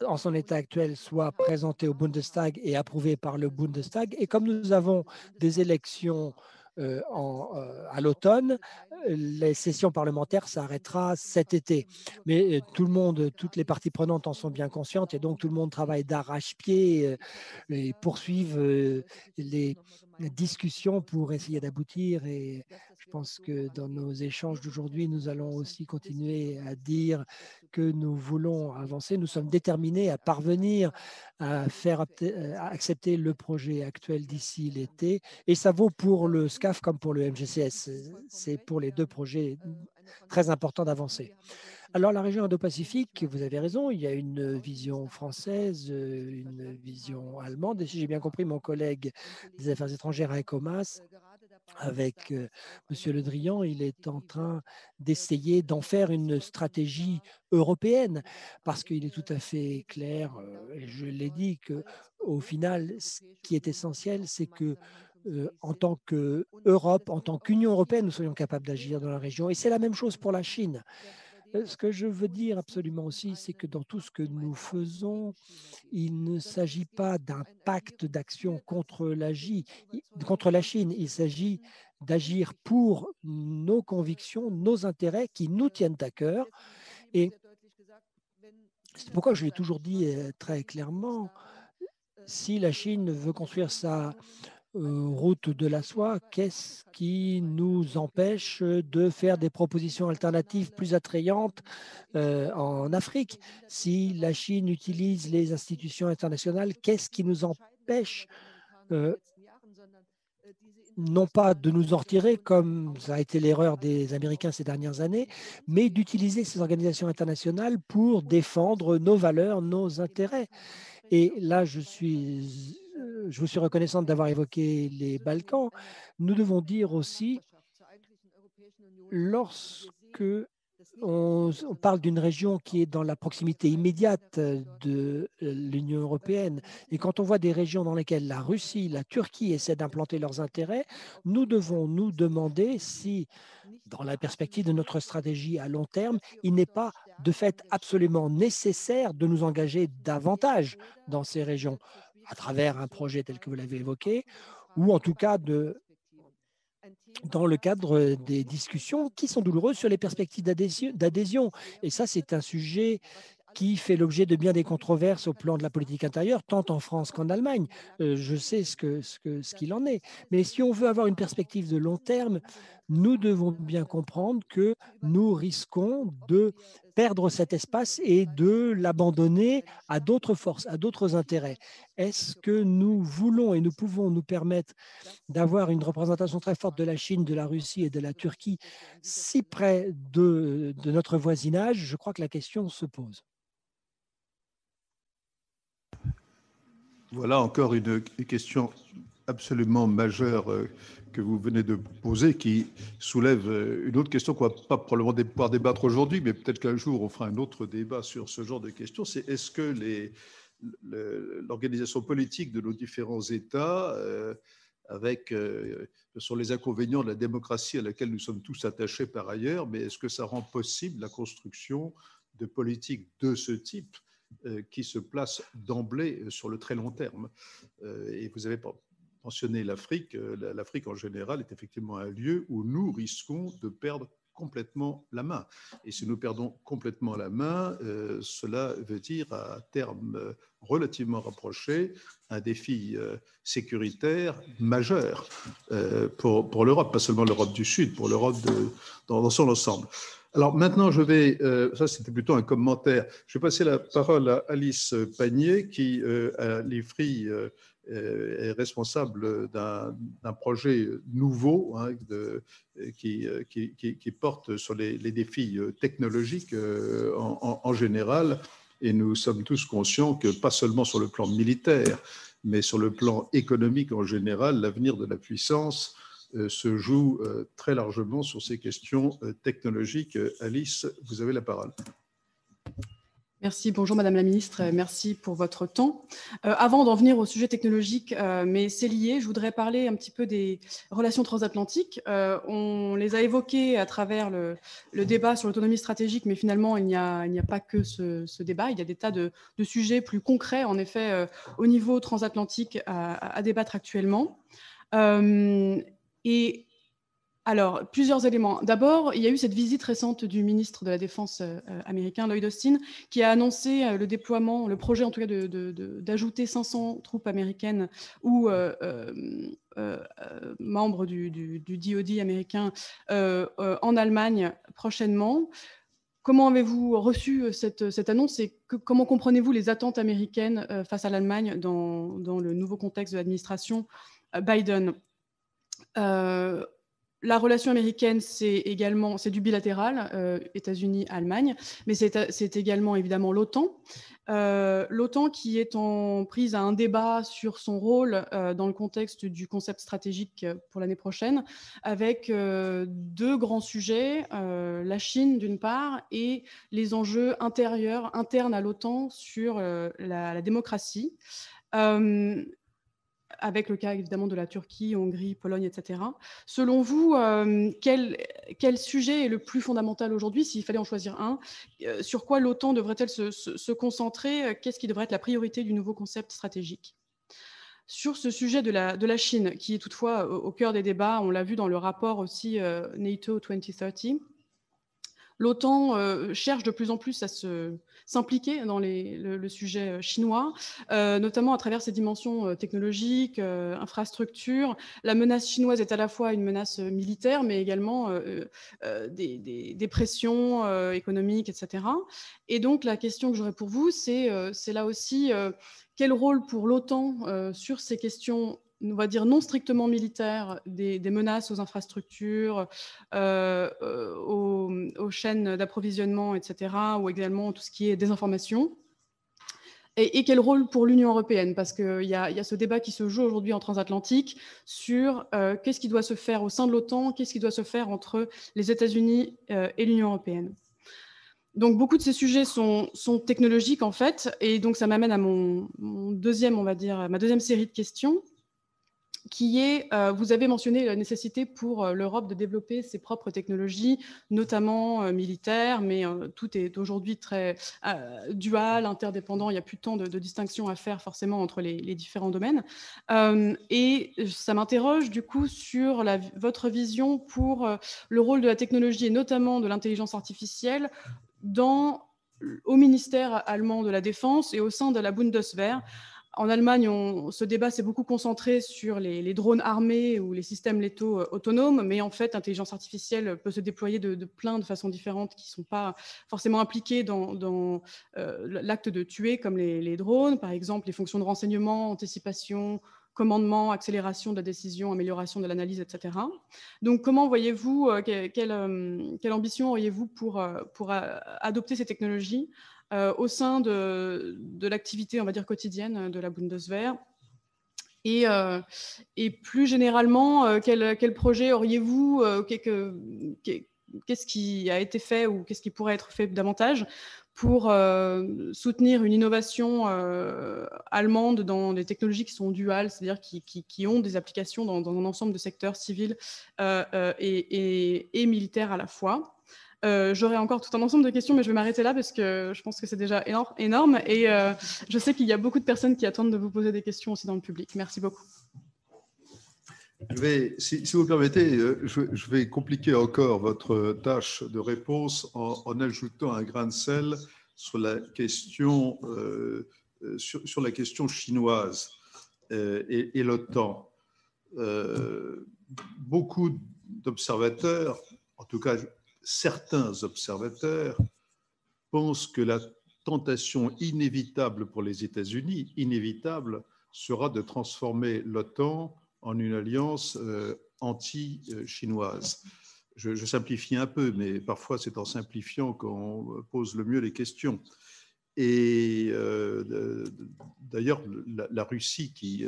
en son état actuel soit présenté au Bundestag et approuvé par le Bundestag. Et comme nous avons des élections à l'automne, les sessions parlementaires s'arrêtera cet été. Mais toutes les parties prenantes en sont bien conscientes et donc tout le monde travaille d'arrache-pied et poursuivent les discussions pour essayer d'aboutir. Et je pense que dans nos échanges d'aujourd'hui, nous allons aussi continuer à dire que nous voulons avancer. Nous sommes déterminés à parvenir à faire accepter le projet actuel d'ici l'été. Et ça vaut pour le SCAF comme pour le MGCS. C'est pour les deux projets très important d'avancer. Alors, la région Indo-Pacifique, vous avez raison, il y a une vision française, une vision allemande. Et si j'ai bien compris, mon collègue des Affaires étrangères à ECOMAS, avec M. Le Drian, il est en train d'essayer d'en faire une stratégie européenne, parce qu'il est tout à fait clair, et je l'ai dit, qu'au final, ce qui est essentiel, c'est que en tant qu'Europe, en tant qu'Union européenne, nous soyons capables d'agir dans la région. Et c'est la même chose pour la Chine. Ce que je veux dire absolument aussi, c'est que dans tout ce que nous faisons, il ne s'agit pas d'un pacte d'action contre la Chine. Il s'agit d'agir pour nos convictions, nos intérêts qui nous tiennent à cœur. Et c'est pourquoi je l'ai toujours dit très clairement, si la Chine veut construire sa route de la soie, qu'est-ce qui nous empêche de faire des propositions alternatives plus attrayantes en Afrique? Si la Chine utilise les institutions internationales, qu'est-ce qui nous empêche non pas de nous en retirer, comme ça a été l'erreur des Américains ces dernières années, mais d'utiliser ces organisations internationales pour défendre nos valeurs, nos intérêts? Et là, je vous suis reconnaissante d'avoir évoqué les Balkans. Nous devons dire aussi, lorsque on parle d'une région qui est dans la proximité immédiate de l'Union européenne, et quand on voit des régions dans lesquelles la Russie, la Turquie essaient d'implanter leurs intérêts, nous devons nous demander si, dans la perspective de notre stratégie à long terme, il n'est pas de fait absolument nécessaire de nous engager davantage dans ces régions, à travers un projet tel que vous l'avez évoqué, ou en tout cas dans le cadre des discussions qui sont douloureuses sur les perspectives d'adhésion. Et ça, c'est un sujet qui fait l'objet de bien des controverses au plan de la politique intérieure, tant en France qu'en Allemagne. Je sais ce qu'il en est. Mais si on veut avoir une perspective de long terme, nous devons bien comprendre que nous risquons de perdre cet espace et de l'abandonner à d'autres forces, à d'autres intérêts. Est-ce que nous voulons et nous pouvons nous permettre d'avoir une représentation très forte de la Chine, de la Russie et de la Turquie si près de notre voisinage? Je crois que la question se pose. Voilà encore une question absolument majeure que vous venez de poser, qui soulève une autre question qu'on ne va pas probablement pouvoir débattre aujourd'hui, mais peut-être qu'un jour on fera un autre débat sur ce genre de questions. C'est est-ce que l'organisation politique de nos différents États, avec sur les inconvénients de la démocratie à laquelle nous sommes tous attachés par ailleurs, mais est-ce que ça rend possible la construction de politiques de ce type qui se place d'emblée sur le très long terme? Et vous avez mentionné l'Afrique. L'Afrique en général est effectivement un lieu où nous risquons de perdre complètement la main. Et si nous perdons complètement la main, cela veut dire à terme relativement rapproché un défi sécuritaire majeur pour l'Europe, pas seulement l'Europe du Sud, pour l'Europe dans son ensemble. Alors maintenant, ça c'était plutôt un commentaire, je vais passer la parole à Alice Pagnier qui, à l'IFRI, est responsable d'un projet nouveau qui porte sur les défis technologiques en général. Et nous sommes tous conscients que, pas seulement sur le plan militaire, mais sur le plan économique en général, l'avenir de la puissance se joue très largement sur ces questions technologiques. Alice, vous avez la parole. Merci, bonjour Madame la Ministre, merci pour votre temps. Avant d'en venir au sujet technologique, mais c'est lié, je voudrais parler un petit peu des relations transatlantiques. On les a évoquées à travers le débat sur l'autonomie stratégique, mais finalement il n'y a pas que ce débat, il y a des tas de sujets plus concrets, en effet, au niveau transatlantique à débattre actuellement. Et alors, plusieurs éléments. D'abord, il y a eu cette visite récente du ministre de la Défense américain, Lloyd Austin, qui a annoncé le déploiement, le projet en tout cas d'ajouter 500 troupes américaines ou membres du DoD américain en Allemagne prochainement. Comment avez-vous reçu cette annonce et comment comprenez-vous les attentes américaines face à l'Allemagne dans le nouveau contexte de l'administration Biden? La relation américaine, c'est du bilatéral, États-Unis-Allemagne, mais c'est également évidemment l'OTAN. L'OTAN qui est en prise à un débat sur son rôle dans le contexte du concept stratégique pour l'année prochaine, avec deux grands sujets, la Chine d'une part et les enjeux internes à l'OTAN sur la démocratie. Avec le cas évidemment de la Turquie, Hongrie, Pologne, etc. Selon vous, quel sujet est le plus fondamental aujourd'hui, s'il fallait en choisir un? Sur quoi l'OTAN devrait-elle se concentrer? Qu'est-ce qui devrait être la priorité du nouveau concept stratégique? Sur ce sujet de la Chine, qui est toutefois au cœur des débats, on l'a vu dans le rapport aussi NATO 2030, l'OTAN cherche de plus en plus à s'impliquer dans le sujet chinois, notamment à travers ses dimensions technologiques, infrastructures. La menace chinoise est à la fois une menace militaire, mais également des pressions économiques, etc. Et donc, la question que j'aurais pour vous, c'est là aussi quel rôle pour l'OTAN sur ces questions, on va dire, non strictement militaires, des menaces aux infrastructures, aux chaînes d'approvisionnement, etc., ou également tout ce qui est désinformation. Et quel rôle pour l'Union européenne? Parce qu'il y a ce débat qui se joue aujourd'hui en transatlantique sur qu'est-ce qui doit se faire au sein de l'OTAN, qu'est-ce qui doit se faire entre les États-Unis et l'Union européenne. Donc, beaucoup de ces sujets sont technologiques, en fait, et donc ça m'amène à ma deuxième série de questions, qui est, vous avez mentionné la nécessité pour l'Europe de développer ses propres technologies, notamment militaires, mais tout est aujourd'hui très dual, interdépendant, il n'y a plus tant de distinction à faire forcément entre les différents domaines. Et ça m'interroge du coup sur votre vision pour le rôle de la technologie et notamment de l'intelligence artificielle au ministère allemand de la Défense et au sein de la Bundeswehr. En Allemagne, ce débat s'est beaucoup concentré sur les drones armés ou les systèmes létaux autonomes, mais en fait, l'intelligence artificielle peut se déployer de plein de façons différentes qui ne sont pas forcément impliquées dans l'acte de tuer, comme les drones, par exemple, les fonctions de renseignement, anticipation, commandement, accélération de la décision, amélioration de l'analyse, etc. Donc, comment voyez-vous, quelle ambition auriez-vous pour adopter ces technologies au sein de l'activité, on va dire, quotidienne de la Bundeswehr? Et plus généralement, quel projet auriez-vous? Qu'est-ce qui a été fait ou qu'est-ce qui pourrait être fait davantage pour soutenir une innovation allemande dans des technologies qui sont duales, c'est-à-dire qui ont des applications dans un ensemble de secteurs civils et militaires à la fois? J'aurais encore tout un ensemble de questions, mais je vais m'arrêter là parce que je pense que c'est déjà énorme. Et je sais qu'il y a beaucoup de personnes qui attendent de vous poser des questions aussi dans le public. Merci beaucoup. Si vous permettez, je vais compliquer encore votre tâche de réponse en ajoutant un grain de sel sur la question, sur la question chinoise et l'OTAN. Beaucoup d'observateurs, en tout cas certains observateurs, pensent que la tentation inévitable pour les États-Unis, inévitable, sera de transformer l'OTAN en une alliance anti-chinoise. Je simplifie un peu, mais parfois c'est en simplifiant qu'on pose le mieux les questions. Et d'ailleurs, la Russie qui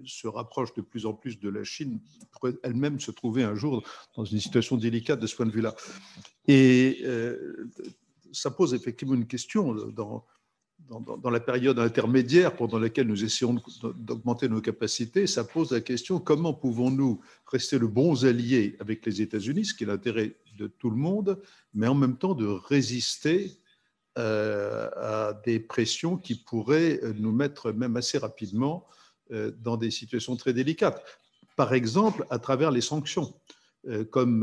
se rapproche de plus en plus de la Chine pourrait elle-même se trouver un jour dans une situation délicate de ce point de vue-là. Et ça pose effectivement une question dans la période intermédiaire pendant laquelle nous essayons d'augmenter nos capacités. Ça pose la question: comment pouvons-nous rester de bons alliés avec les États-Unis, ce qui est l'intérêt de tout le monde, mais en même temps de résister à des pressions qui pourraient nous mettre même assez rapidement dans des situations très délicates. Par exemple, à travers les sanctions, comme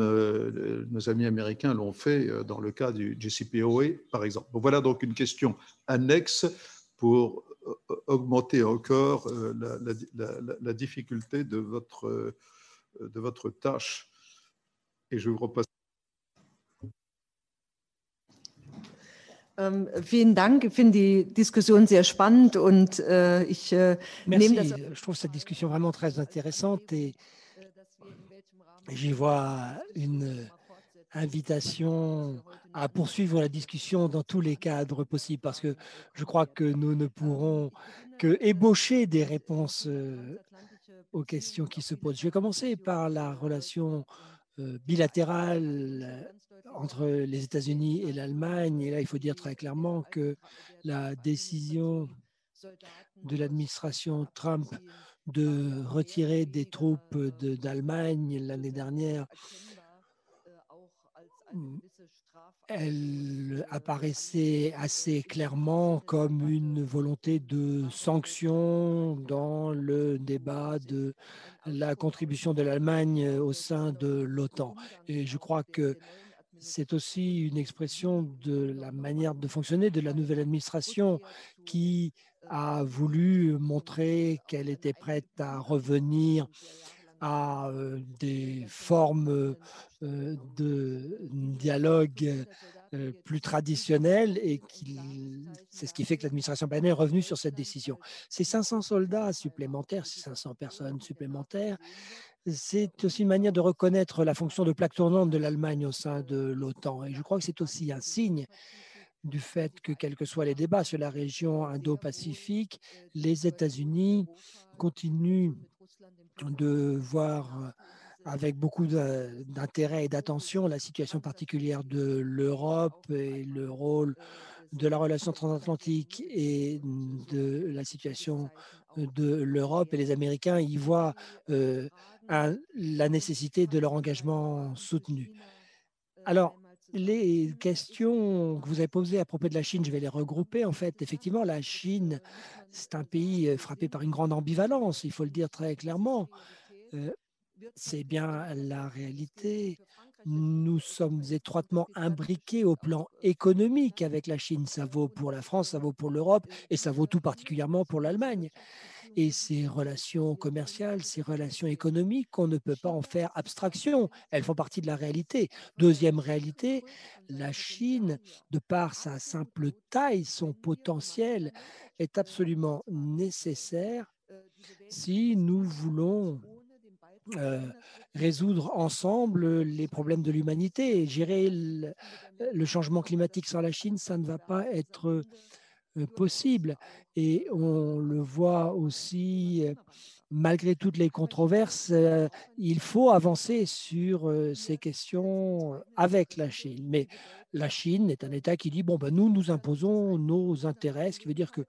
nos amis américains l'ont fait dans le cas du JCPOA, par exemple. Bon, voilà donc une question annexe pour augmenter encore la difficulté de votre tâche. Et je vous repasse. Vielen Dank. Ich finde die Diskussion sehr spannend und ich nehme das. Je trouve cette discussion vraiment très intéressante et J'y vois une invitation à poursuivre la discussion dans tous les cadres possibles, parce que je crois que nous ne pourrons que ébaucher des réponses aux questions qui se posent. Je vais commencer par la relation bilatérale entre les États-Unis et l'Allemagne. Et là, il faut dire très clairement que la décision de l'administration Trump de retirer des troupes d'Allemagne l'année dernière, elle apparaissait assez clairement comme une volonté de sanction dans le débat de la contribution de l'Allemagne au sein de l'OTAN. Et je crois que c'est aussi une expression de la manière de fonctionner de la nouvelle administration qui a voulu montrer qu'elle était prête à revenir à des formes de dialogue plus traditionnelles, et c'est ce qui fait que l'administration Biden est revenue sur cette décision. Ces 500 soldats supplémentaires, ces 500 personnes supplémentaires, c'est aussi une manière de reconnaître la fonction de plaque tournante de l'Allemagne au sein de l'OTAN. Et je crois que c'est aussi un signe du fait que, quels que soient les débats sur la région Indo-Pacifique, les États-Unis continuent de voir avec beaucoup d'intérêt et d'attention la situation particulière de l'Europe et le rôle de la relation transatlantique et de la situation de l'Europe. Et les Américains y voient la nécessité de leur engagement soutenu. Alors, les questions que vous avez posées à propos de la Chine, je vais les regrouper. En fait, effectivement, la Chine, c'est un pays frappé par une grande ambivalence, il faut le dire très clairement. C'est bien la réalité. Nous sommes étroitement imbriqués au plan économique avec la Chine. Ça vaut pour la France, ça vaut pour l'Europe et ça vaut tout particulièrement pour l'Allemagne. Et ces relations commerciales, ces relations économiques, on ne peut pas en faire abstraction. Elles font partie de la réalité. Deuxième réalité, la Chine, de par sa simple taille, son potentiel, est absolument nécessaire si nous voulons résoudre ensemble les problèmes de l'humanité. Gérer le changement climatique sans la Chine, ça ne va pas être possible. Et on le voit aussi, malgré toutes les controverses, il faut avancer sur ces questions avec la Chine. Mais la Chine est un État qui dit, bon, ben, nous imposons nos intérêts, ce qui veut dire que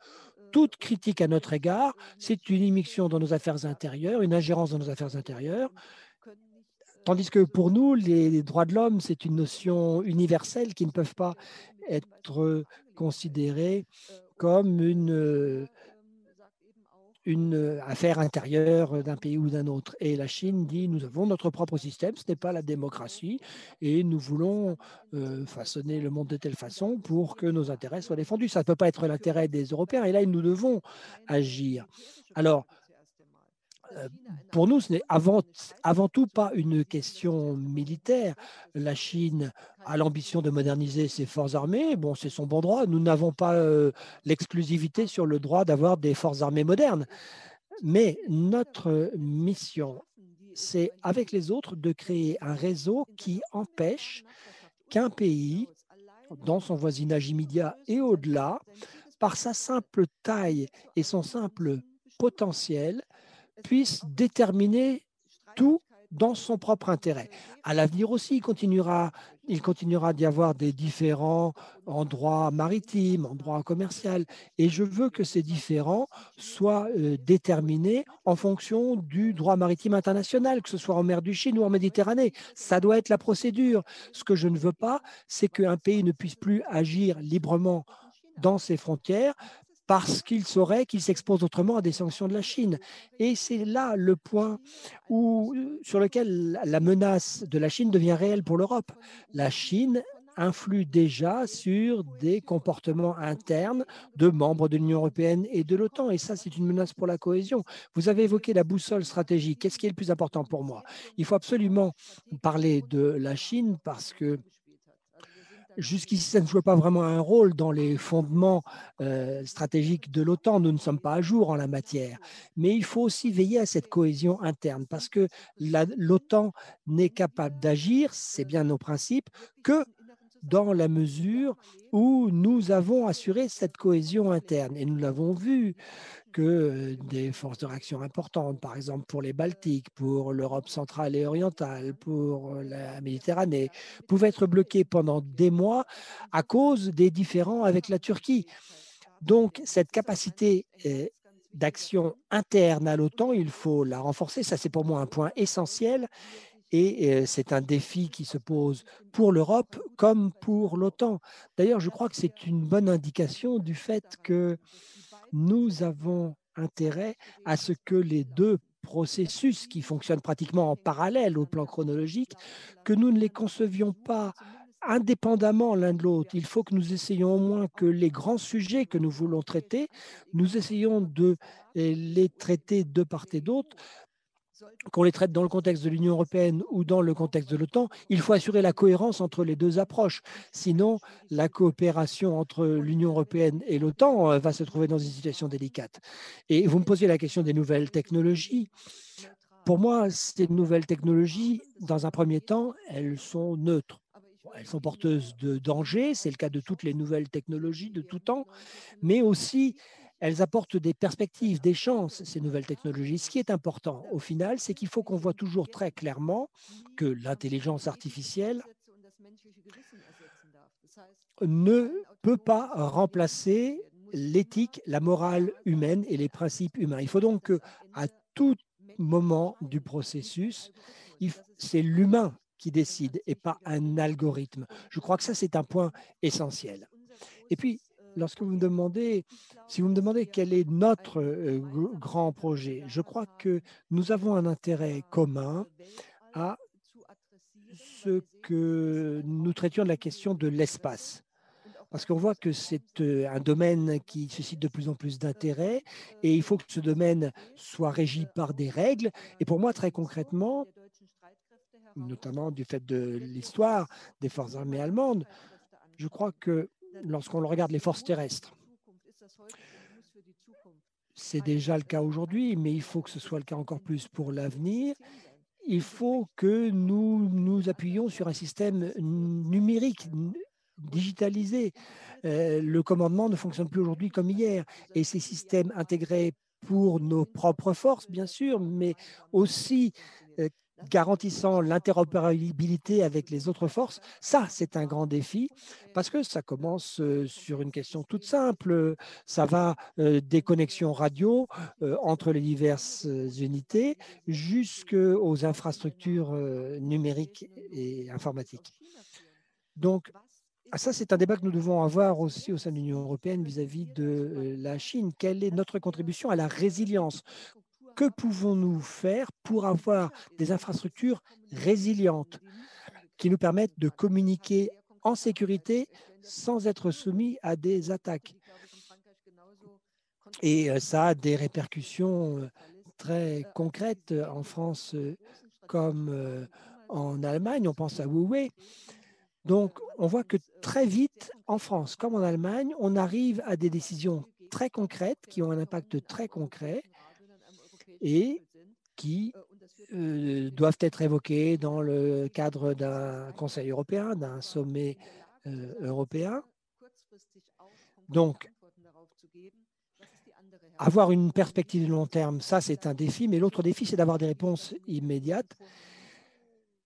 toute critique à notre égard, c'est une immixtion dans nos affaires intérieures, une ingérence dans nos affaires intérieures. Tandis que pour nous, les droits de l'homme, c'est une notion universelle qui ne peuvent pas être considérés comme une affaire intérieure d'un pays ou d'un autre. Et la Chine dit, nous avons notre propre système, ce n'est pas la démocratie, et nous voulons façonner le monde de telle façon pour que nos intérêts soient défendus. Ça ne peut pas être l'intérêt des Européens, et là, nous devons agir. Alors, pour nous, ce n'est avant tout pas une question militaire. La Chine a l'ambition de moderniser ses forces armées. Bon, c'est son bon droit. Nous n'avons pas l'exclusivité sur le droit d'avoir des forces armées modernes. Mais notre mission, c'est avec les autres de créer un réseau qui empêche qu'un pays, dans son voisinage immédiat et au-delà, par sa simple taille et son simple potentiel, puisse déterminer tout dans son propre intérêt. À l'avenir aussi, il continuera d'y avoir des différends en droit maritime, en droit commercial, et je veux que ces différends soient déterminés en fonction du droit maritime international, que ce soit en mer du Chine ou en Méditerranée. Ça doit être la procédure. Ce que je ne veux pas, c'est qu'un pays ne puisse plus agir librement dans ses frontières parce qu'il saurait qu'il s'expose autrement à des sanctions de la Chine. Et c'est là le point sur lequel la menace de la Chine devient réelle pour l'Europe. La Chine influe déjà sur des comportements internes de membres de l'Union européenne et de l'OTAN. Et ça, c'est une menace pour la cohésion. Vous avez évoqué la boussole stratégique. Qu'est-ce qui est le plus important pour moi? Il faut absolument parler de la Chine parce que Jusqu'ici, ça ne jouait pas vraiment un rôle dans les fondements stratégiques de l'OTAN. Nous ne sommes pas à jour en la matière. Mais il faut aussi veiller à cette cohésion interne parce que l'OTAN n'est capable d'agir, c'est bien nos principes, que dans la mesure où nous avons assuré cette cohésion interne. Et nous l'avons vu que des forces de réaction importantes, par exemple pour les Baltiques, pour l'Europe centrale et orientale, pour la Méditerranée, pouvaient être bloquées pendant des mois à cause des différends avec la Turquie. Donc, cette capacité d'action interne à l'OTAN, il faut la renforcer. Ça, c'est pour moi un point essentiel. Et c'est un défi qui se pose pour l'Europe comme pour l'OTAN. D'ailleurs, je crois que c'est une bonne indication du fait que nous avons intérêt à ce que les deux processus qui fonctionnent pratiquement en parallèle au plan chronologique, que nous ne les concevions pas indépendamment l'un de l'autre. Il faut que nous essayions au moins que les grands sujets que nous voulons traiter, nous essayons de les traiter de part et d'autre. Qu'on les traite dans le contexte de l'Union européenne ou dans le contexte de l'OTAN, il faut assurer la cohérence entre les deux approches. Sinon, la coopération entre l'Union européenne et l'OTAN va se trouver dans une situation délicate. Et vous me posiez la question des nouvelles technologies. Pour moi, ces nouvelles technologies, dans un premier temps, elles sont neutres. Elles sont porteuses de dangers, c'est le cas de toutes les nouvelles technologies de tout temps, mais aussi elles apportent des perspectives, des chances, ces nouvelles technologies. Ce qui est important, au final, c'est qu'il faut qu'on voit toujours très clairement que l'intelligence artificielle ne peut pas remplacer l'éthique, la morale humaine et les principes humains. Il faut donc qu'à tout moment du processus, c'est l'humain qui décide et pas un algorithme. Je crois que ça, c'est un point essentiel. Et puis, lorsque vous me demandez, si vous me demandez quel est notre grand projet, je crois que nous avons un intérêt commun à ce que nous traitions de la question de l'espace. Parce qu'on voit que c'est un domaine qui suscite de plus en plus d'intérêt et il faut que ce domaine soit régi par des règles. Et pour moi, très concrètement, notamment du fait de l'histoire des forces armées allemandes, je crois que lorsqu'on regarde les forces terrestres, c'est déjà le cas aujourd'hui, mais il faut que ce soit le cas encore plus pour l'avenir. Il faut que nous nous appuyions sur un système numérique, digitalisé. Le commandement ne fonctionne plus aujourd'hui comme hier. Et ces systèmes intégrés pour nos propres forces, bien sûr, mais aussi garantissant l'interopérabilité avec les autres forces, ça, c'est un grand défi parce que ça commence sur une question toute simple. Ça va des connexions radio entre les diverses unités jusqu'aux infrastructures numériques et informatiques. Donc, ça, c'est un débat que nous devons avoir aussi au sein de l'Union européenne vis-à-vis de la Chine. Quelle est notre contribution à la résilience ? Que pouvons-nous faire pour avoir des infrastructures résilientes qui nous permettent de communiquer en sécurité sans être soumis à des attaques? Et ça a des répercussions très concrètes en France comme en Allemagne. On pense à Huawei. Donc, on voit que très vite, en France comme en Allemagne, on arrive à des décisions très concrètes qui ont un impact très concret et qui doivent être évoquées dans le cadre d'un Conseil européen, d'un sommet européen. Donc, avoir une perspective de long terme, ça c'est un défi, mais l'autre défi, c'est d'avoir des réponses immédiates.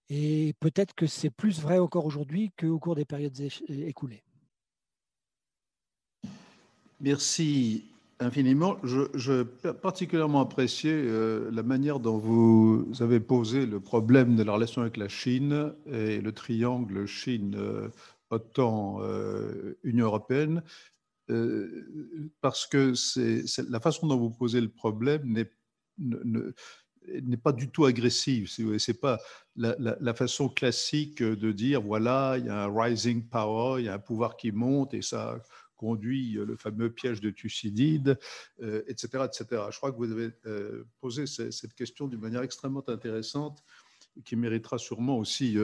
Et peut-être que c'est plus vrai encore aujourd'hui qu'au cours des périodes écoulées. Merci infiniment. Je particulièrement apprécié la manière dont vous avez posé le problème de la relation avec la Chine et le triangle Chine-OTAN-Union européenne, parce que la façon dont vous posez le problème n'est pas du tout agressive. Ce n'est pas la façon classique de dire, voilà, il y a un rising power, il y a un pouvoir qui monte et ça conduit le fameux piège de Thucydide, etc., etc. Je crois que vous avez posé cette question d'une manière extrêmement intéressante qui méritera sûrement aussi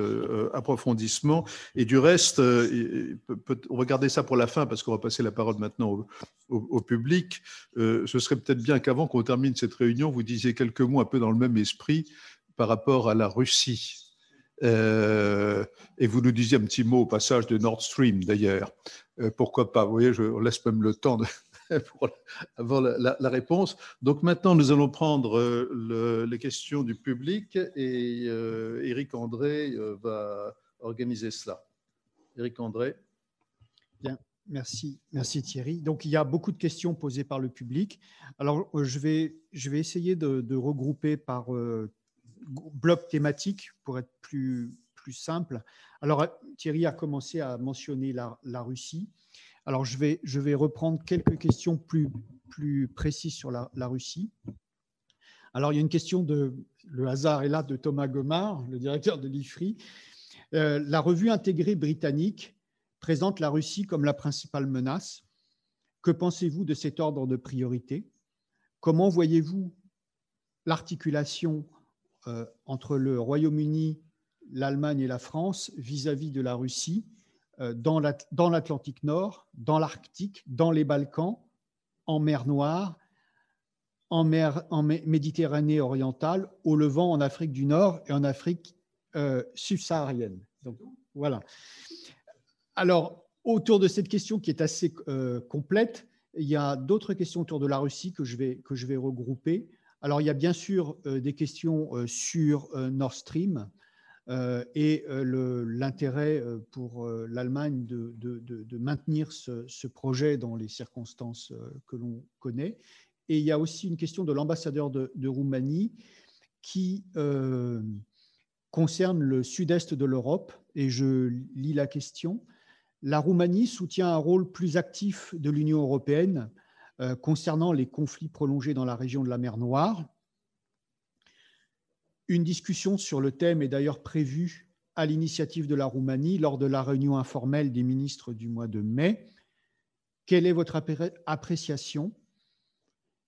approfondissement. Et du reste, on va garder ça pour la fin parce qu'on va passer la parole maintenant au public. Ce serait peut-être bien qu'avant qu'on termine cette réunion, vous disiez quelques mots un peu dans le même esprit par rapport à la Russie. Et vous nous disiez un petit mot au passage de Nord Stream, d'ailleurs. Pourquoi pas? Vous voyez, on laisse même le temps pour avoir la réponse. Donc maintenant, nous allons prendre les questions du public et Éric André va organiser cela. Éric André. Bien, merci Thierry. Donc, il y a beaucoup de questions posées par le public. Alors, je vais essayer de regrouper par bloc thématique pour être plus simple. Alors, Thierry a commencé à mentionner la Russie. Alors, je vais reprendre quelques questions plus précises sur la Russie. Alors, il y a une question le hasard est là, de Thomas Gomard, le directeur de l'IFRI. La revue intégrée britannique présente la Russie comme la principale menace. Que pensez-vous de cet ordre de priorité? Comment voyez-vous l'articulation entre le Royaume-Uni, l'Allemagne et la France vis-à-vis de la Russie dans l'Atlantique Nord, dans l'Arctique, dans les Balkans, en mer Noire, en Méditerranée orientale, au Levant, en Afrique du Nord et en Afrique subsaharienne. Donc, voilà. Alors, autour de cette question qui est assez complète, il y a d'autres questions autour de la Russie que je vais regrouper. Alors, il y a bien sûr des questions sur Nord Stream et l'intérêt pour l'Allemagne de maintenir ce projet dans les circonstances que l'on connaît. Et il y a aussi une question de l'ambassadeur de Roumanie qui concerne le sud-est de l'Europe. Et je lis la question. La Roumanie soutient un rôle plus actif de l'Union européenne concernant les conflits prolongés dans la région de la mer Noire. Une discussion sur le thème est d'ailleurs prévue à l'initiative de la Roumanie lors de la réunion informelle des ministres du mois de mai. Quelle est votre appréciation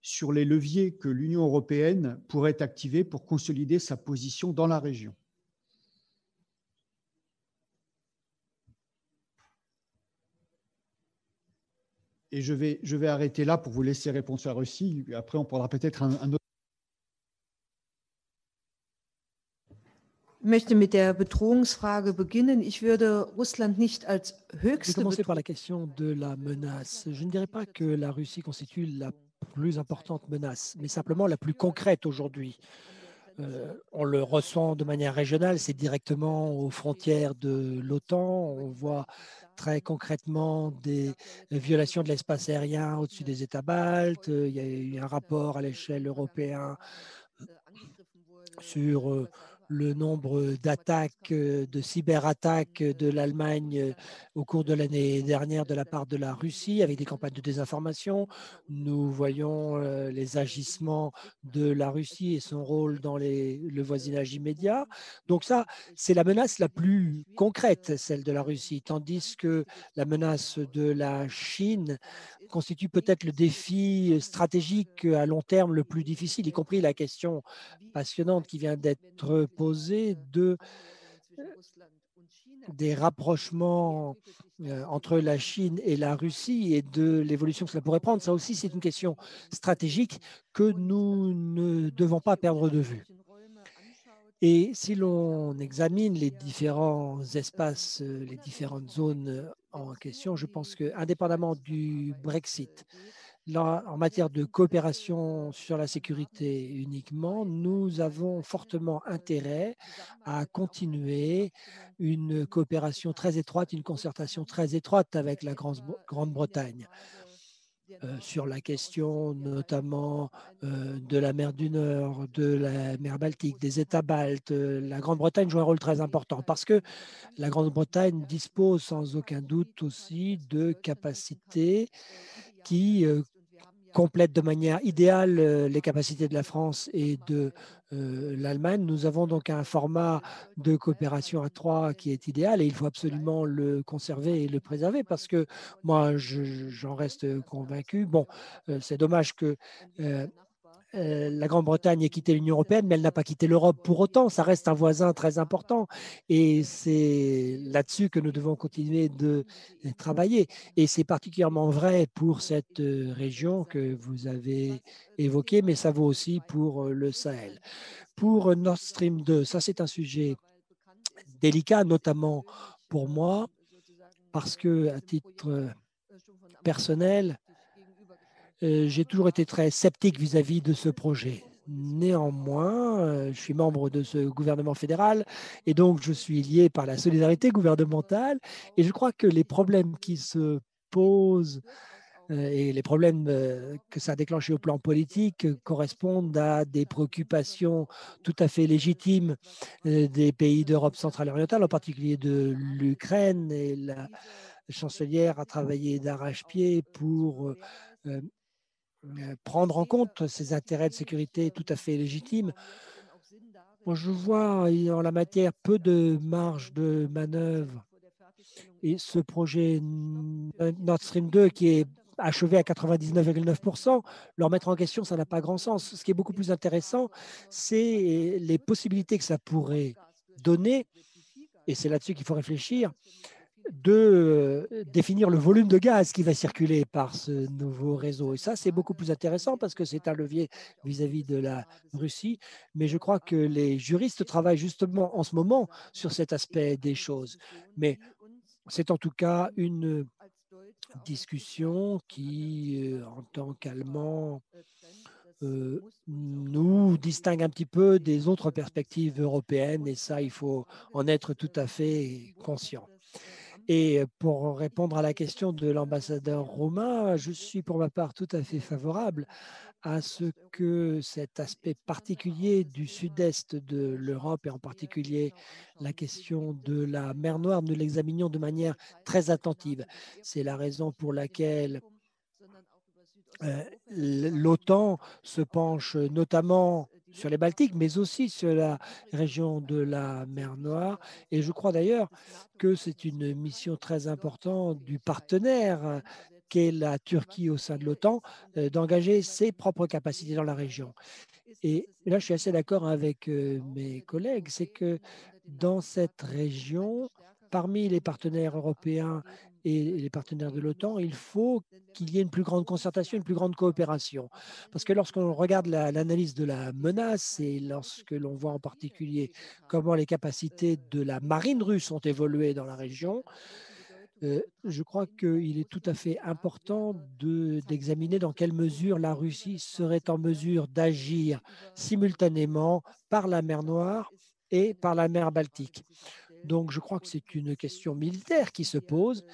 sur les leviers que l'Union européenne pourrait activer pour consolider sa position dans la région? Et je vais arrêter là pour vous laisser répondre sur la Russie. Après, on prendra peut-être un autre. Ich möchte mit der Bedrohungsfrage beginnen. Ich würde Russland nicht als Je vais höchste commencer par la question de la menace. Je ne dirais pas que la Russie constitue la plus importante menace, mais simplement la plus concrète aujourd'hui. On le ressent de manière régionale, c'est directement aux frontières de l'OTAN. On voit très concrètement des violations de l'espace aérien au-dessus des États baltes. Il y a eu un rapport à l'échelle européenne sur le nombre d'attaques, de cyberattaques de l'Allemagne au cours de l'année dernière de la part de la Russie, avec des campagnes de désinformation. Nous voyons les agissements de la Russie et son rôle dans le voisinage immédiat. Donc ça, c'est la menace la plus concrète, celle de la Russie, tandis que la menace de la Chine constitue peut-être le défi stratégique à long terme le plus difficile, y compris la question passionnante qui vient d'être posée des rapprochements entre la Chine et la Russie et de l'évolution que cela pourrait prendre. Ça aussi, c'est une question stratégique que nous ne devons pas perdre de vue. Et si l'on examine les différents espaces, les différentes zones en question, je pense qu'indépendamment du Brexit, là, en matière de coopération sur la sécurité uniquement, nous avons fortement intérêt à continuer une coopération très étroite, une concertation très étroite avec la Grande-Bretagne. Sur la question notamment de la mer du Nord, de la mer Baltique, des États baltes, la Grande-Bretagne joue un rôle très important parce que la Grande-Bretagne dispose sans aucun doute aussi de capacités qui complètent de manière idéale les capacités de la France et de l'Allemagne. Nous avons donc un format de coopération à trois qui est idéal et il faut absolument le conserver et le préserver parce que moi, j'en reste convaincu. Bon, c'est dommage que la Grande-Bretagne ait quitté l'Union européenne, mais elle n'a pas quitté l'Europe pour autant. Ça reste un voisin très important. Et c'est là-dessus que nous devons continuer de travailler. Et c'est particulièrement vrai pour cette région que vous avez évoquée, mais ça vaut aussi pour le Sahel. Pour Nord Stream 2, ça c'est un sujet délicat, notamment pour moi, parce que à titre personnel, j'ai toujours été très sceptique vis-à-vis de ce projet. Néanmoins, je suis membre de ce gouvernement fédéral et donc je suis lié par la solidarité gouvernementale et je crois que les problèmes qui se posent et les problèmes que ça a déclenché au plan politique correspondent à des préoccupations tout à fait légitimes des pays d'Europe centrale et orientale, en particulier de l'Ukraine, et la chancelière a travaillé d'arrache-pied pour prendre en compte ces intérêts de sécurité tout à fait légitimes. Moi, je vois en la matière peu de marge de manœuvre. Et ce projet Nord Stream 2 qui est achevé à 99,9%, leur mettre en question, ça n'a pas grand sens. Ce qui est beaucoup plus intéressant, c'est les possibilités que ça pourrait donner, et c'est là-dessus qu'il faut réfléchir, de définir le volume de gaz qui va circuler par ce nouveau réseau. Et ça, c'est beaucoup plus intéressant parce que c'est un levier vis-à-vis de la Russie. Mais je crois que les juristes travaillent justement en ce moment sur cet aspect des choses. Mais c'est en tout cas une discussion qui, en tant qu'Allemands, nous distingue un petit peu des autres perspectives européennes. Et ça, il faut en être tout à fait conscient. Et pour répondre à la question de l'ambassadeur roumain, je suis pour ma part tout à fait favorable à ce que cet aspect particulier du sud-est de l'Europe, et en particulier la question de la mer Noire, nous l'examinions de manière très attentive. C'est la raison pour laquelle l'OTAN se penche notamment sur les Baltiques, mais aussi sur la région de la mer Noire. Et je crois d'ailleurs que c'est une mission très importante du partenaire qu'est la Turquie au sein de l'OTAN, d'engager ses propres capacités dans la région. Et là, je suis assez d'accord avec mes collègues, c'est que dans cette région, parmi les partenaires européens et les partenaires de l'OTAN, il faut qu'il y ait une plus grande concertation, une plus grande coopération. Parce que lorsqu'on regarde l'analyse de la menace et lorsque l'on voit en particulier comment les capacités de la marine russe ont évolué dans la région, je crois qu'il est tout à fait important d'examiner dans quelle mesure la Russie serait en mesure d'agir simultanément par la mer Noire et par la mer Baltique. Donc, je crois que c'est une question militaire qui se pose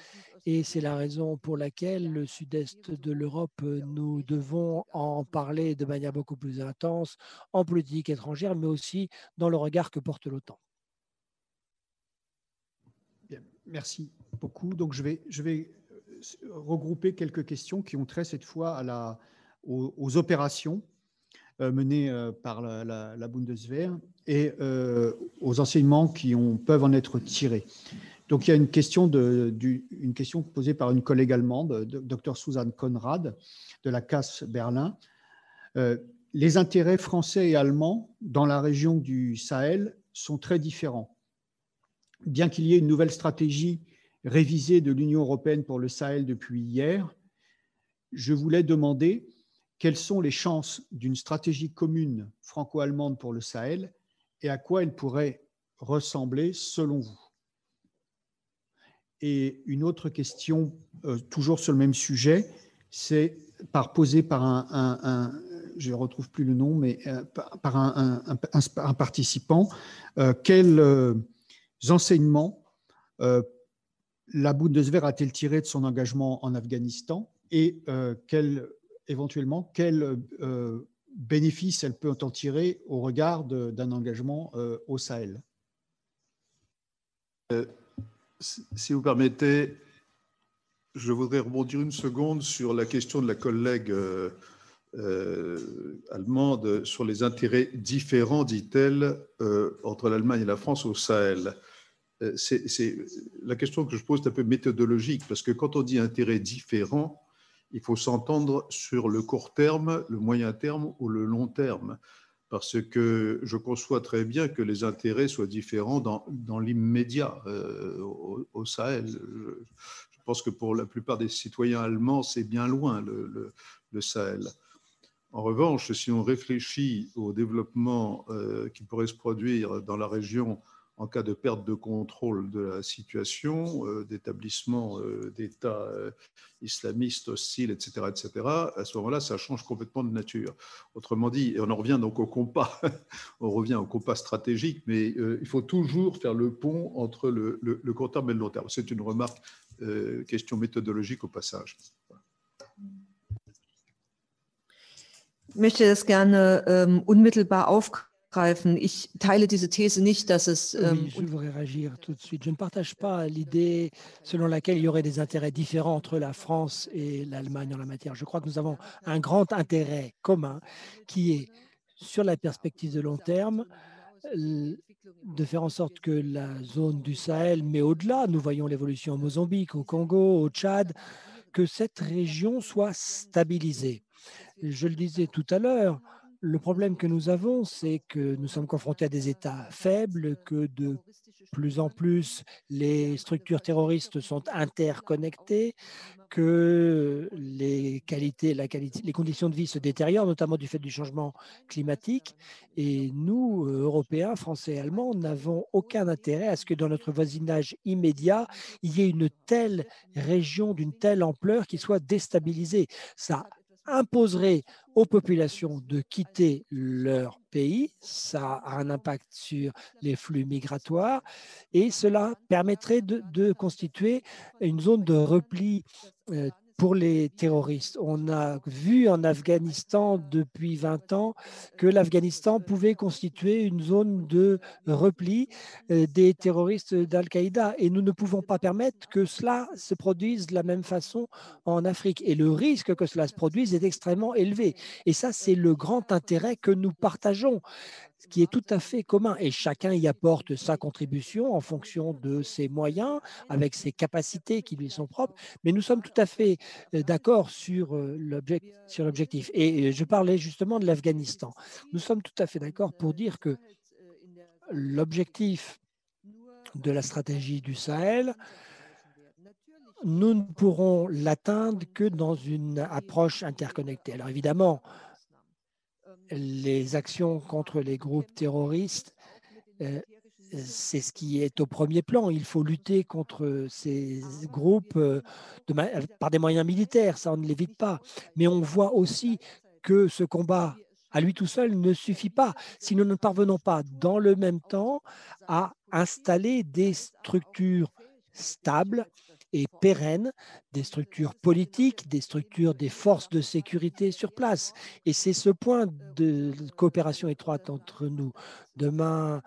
et c'est la raison pour laquelle le sud-est de l'Europe, nous devons en parler de manière beaucoup plus intense en politique étrangère, mais aussi dans le regard que porte l'OTAN. Bien, merci beaucoup. Donc, je vais regrouper quelques questions qui ont trait cette fois aux opérations menées par la Bundeswehr et aux enseignements qui peuvent en être tirés. Donc, il y a une question posée par une collègue allemande, Dr Susanne Konrad, de la CAS Berlin. Les intérêts français et allemands dans la région du Sahel sont très différents. Bien qu'il y ait une nouvelle stratégie révisée de l'Union européenne pour le Sahel depuis hier, je voulais demander quelles sont les chances d'une stratégie commune franco-allemande pour le Sahel et à quoi elle pourrait ressembler selon vous. Et une autre question, toujours sur le même sujet, c'est posée par je ne retrouve plus le nom, mais par un participant. Quels enseignements la Bundeswehr a-t-elle tiré de son engagement en Afghanistan et éventuellement quels bénéfices elle peut en tirer au regard d'un engagement au Sahel? Si vous permettez, je voudrais rebondir une seconde sur la question de la collègue allemande sur les intérêts différents, dit-elle, entre l'Allemagne et la France au Sahel. La question que je pose est un peu méthodologique, parce que quand on dit intérêts différents, il faut s'entendre sur le court terme, le moyen terme ou le long terme, parce que je conçois très bien que les intérêts soient différents dans l'immédiat au Sahel. Je pense que pour la plupart des citoyens allemands, c'est bien loin le Sahel. En revanche, si on réfléchit au développement qui pourrait se produire dans la région en cas de perte de contrôle de la situation, d'établissement d'États islamistes hostiles, etc., à ce moment-là, ça change complètement de nature. Autrement dit, et on en revient donc au compas, on revient au compas stratégique, mais il faut toujours faire le pont entre le court terme et le long terme. C'est une remarque, question méthodologique au passage. Ich möchte das gerne unmittelbar aufgreifen. Ich teile diese These nicht, dass es... Oui, je voudrais réagir tout de suite. Je ne partage pas l'idée selon laquelle il y aurait des intérêts différents entre la France et l'Allemagne en la matière. Je crois que nous avons un grand intérêt commun qui est, sur la perspective de long terme, de faire en sorte que la zone du Sahel, mais au-delà, nous voyons l'évolution au Mozambique, au Congo, au Tchad, que cette région soit stabilisée. Je le disais tout à l'heure, le problème que nous avons, c'est que nous sommes confrontés à des États faibles, que de plus en plus les structures terroristes sont interconnectées, que les conditions de vie se détériorent, notamment du fait du changement climatique. Et nous, Européens, Français et Allemands, n'avons aucun intérêt à ce que dans notre voisinage immédiat, il y ait une telle région d'une telle ampleur qui soit déstabilisée. Ça imposerait aux populations de quitter leur pays, ça a un impact sur les flux migratoires et cela permettrait de constituer une zone de repli pour les terroristes. On a vu en Afghanistan depuis 20 ans que l'Afghanistan pouvait constituer une zone de repli des terroristes d'Al-Qaïda et nous ne pouvons pas permettre que cela se produise de la même façon en Afrique. Et le risque que cela se produise est extrêmement élevé. Et ça, c'est le grand intérêt que nous partageons, ce qui est tout à fait commun. Et chacun y apporte sa contribution en fonction de ses moyens, avec ses capacités qui lui sont propres. Mais nous sommes tout à fait d'accord sur l'objectif. Et je parlais justement de l'Afghanistan. Nous sommes tout à fait d'accord pour dire que l'objectif de la stratégie du Sahel, nous ne pourrons l'atteindre que dans une approche interconnectée. Alors évidemment, les actions contre les groupes terroristes, c'est ce qui est au premier plan. Il faut lutter contre ces groupes par des moyens militaires, ça on ne l'évite pas. Mais on voit aussi que ce combat à lui tout seul ne suffit pas si nous ne parvenons pas dans le même temps à installer des structures stables et pérennes, des structures politiques, des structures des forces de sécurité sur place. Et c'est ce point de coopération étroite entre nous. Demain,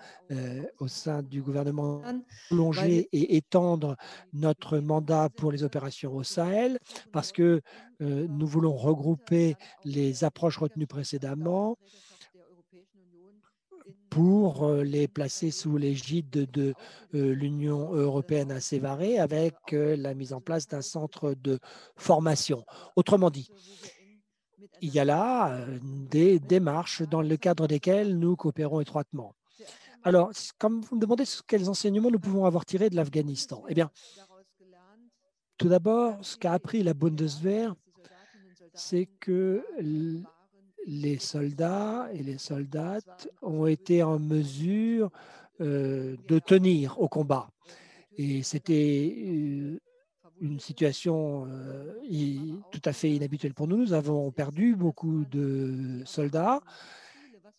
au sein du gouvernement, prolonger et étendre notre mandat pour les opérations au Sahel, parce que nous voulons regrouper les approches retenues précédemment pour les placer sous l'égide de l'Union européenne à Sévaré avec la mise en place d'un centre de formation. Autrement dit, il y a là des démarches dans le cadre desquelles nous coopérons étroitement. Alors, comme vous me demandez quels enseignements nous pouvons avoir tirés de l'Afghanistan, eh bien, tout d'abord, ce qu'a appris la Bundeswehr, c'est que les soldats et les soldates ont été en mesure de tenir au combat. Et c'était une situation tout à fait inhabituelle pour nous. Nous avons perdu beaucoup de soldats,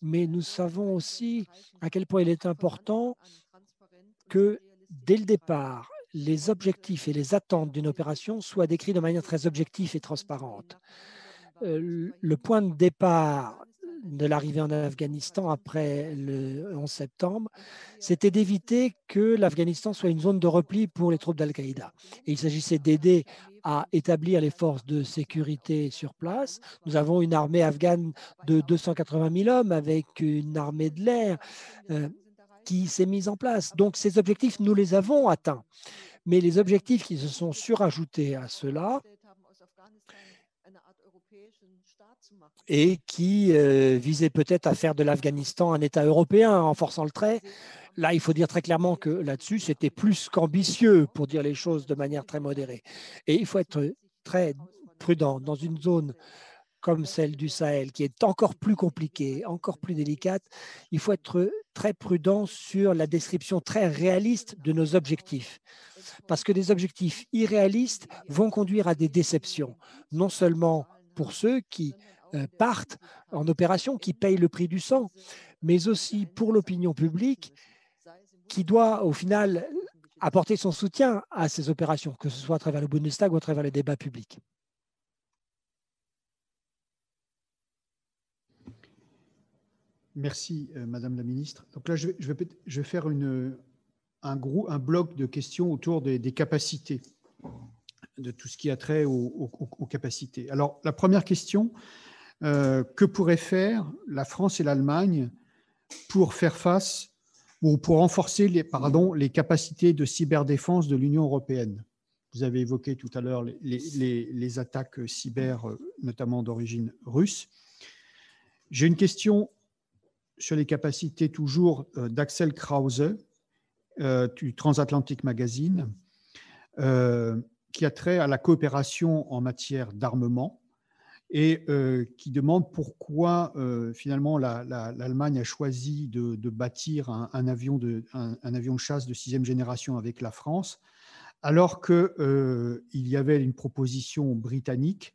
mais nous savons aussi à quel point il est important que dès le départ, les objectifs et les attentes d'une opération soient décrits de manière très objective et transparente. Le point de départ de l'arrivée en Afghanistan après le 11 septembre, c'était d'éviter que l'Afghanistan soit une zone de repli pour les troupes d'Al-Qaïda. Et il s'agissait d'aider à établir les forces de sécurité sur place. Nous avons une armée afghane de 280 000 hommes avec une armée de l'air qui s'est mise en place. Donc ces objectifs, nous les avons atteints. Mais les objectifs qui se sont surajoutés à cela, et qui visait peut-être à faire de l'Afghanistan un État européen en forçant le trait. Là, il faut dire très clairement que là-dessus, c'était plus qu'ambitieux, pour dire les choses de manière très modérée. Et il faut être très prudent dans une zone comme celle du Sahel, qui est encore plus compliquée, encore plus délicate. Il faut être très prudent sur la description très réaliste de nos objectifs. Parce que des objectifs irréalistes vont conduire à des déceptions, non seulement pour ceux qui partent en opération, qui payent le prix du sang, mais aussi pour l'opinion publique qui doit au final apporter son soutien à ces opérations, que ce soit à travers le Bundestag ou à travers les débats publics. Merci, Madame la Ministre. Donc là, je vais faire un bloc de questions autour des capacités, de tout ce qui a trait aux capacités. Alors, la première question, que pourraient faire la France et l'Allemagne pour faire face ou pour renforcer les capacités de cyberdéfense de l'Union européenne? Vous avez évoqué tout à l'heure les attaques cyber, notamment d'origine russe. J'ai une question sur les capacités toujours d'Axel Krause, du Transatlantic Magazine, qui a trait à la coopération en matière d'armement et qui demande pourquoi finalement l'Allemagne a choisi de bâtir un avion de chasse de 6e génération avec la France, alors qu'il y avait une proposition britannique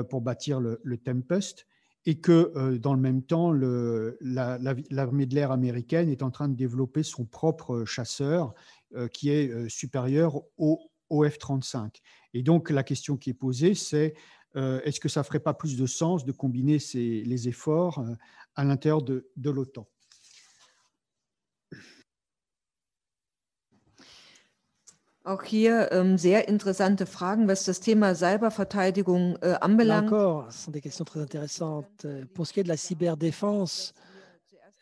pour bâtir le Tempest, et que dans le même temps, l'armée de l'air américaine est en train de développer son propre chasseur qui est supérieur au F-35. Et donc, la question qui est posée, c'est est-ce que ça ne ferait pas plus de sens de combiner les efforts à l'intérieur de l'OTAN? Auch hier sehr interessante Fragen, was das Thema Cyberverteidigung Là anbelangt. encore, ce sont des questions très intéressantes. Pour ce qui est de la cyberdéfense,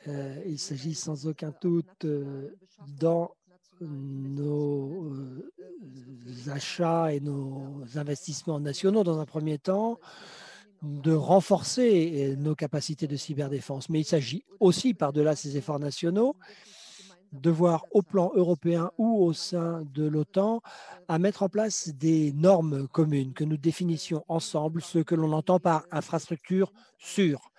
il s'agit sans aucun doute dans nos achats et nos investissements nationaux, dans un premier temps, de renforcer nos capacités de cyberdéfense. Mais il s'agit aussi, par-delà ces efforts nationaux, de voir au plan européen ou au sein de l'OTAN à mettre en place des normes communes, que nous définissions ensemble ce que l'on entend par infrastructure sûre,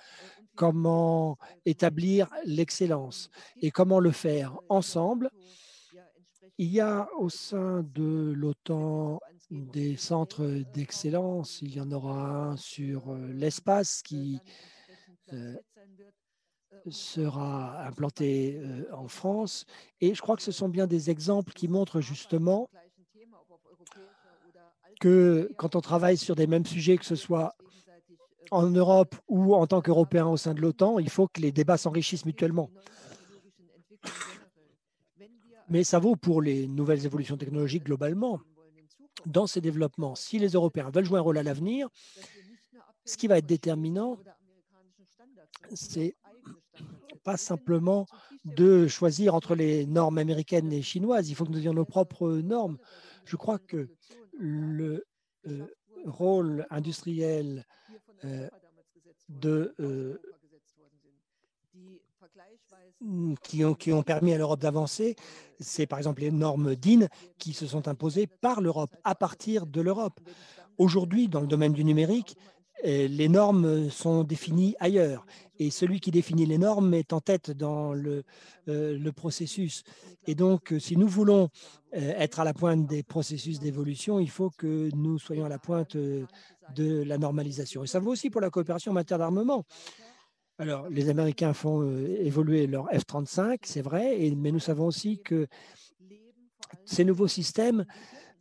comment établir l'excellence et comment le faire ensemble. Il y a au sein de l'OTAN des centres d'excellence. Il y en aura un sur l'espace qui sera implanté en France. Et je crois que ce sont bien des exemples qui montrent justement que quand on travaille sur des mêmes sujets, que ce soit en Europe ou en tant qu'Européens au sein de l'OTAN, il faut que les débats s'enrichissent mutuellement. Mais ça vaut pour les nouvelles évolutions technologiques globalement. Dans ces développements, si les Européens veulent jouer un rôle à l'avenir, ce qui va être déterminant, c'est pas simplement de choisir entre les normes américaines et chinoises. Il faut que nous ayons nos propres normes. Je crois que le rôle industriel qui ont permis à l'Europe d'avancer, c'est par exemple les normes DIN qui se sont imposées par l'Europe, à partir de l'Europe. Aujourd'hui, dans le domaine du numérique, les normes sont définies ailleurs. Et celui qui définit les normes est en tête dans le processus. Et donc, si nous voulons être à la pointe des processus d'évolution, il faut que nous soyons à la pointe de la normalisation. Et ça vaut aussi pour la coopération en matière d'armement. Alors, les Américains font évoluer leur F-35, c'est vrai, mais nous savons aussi que ces nouveaux systèmes,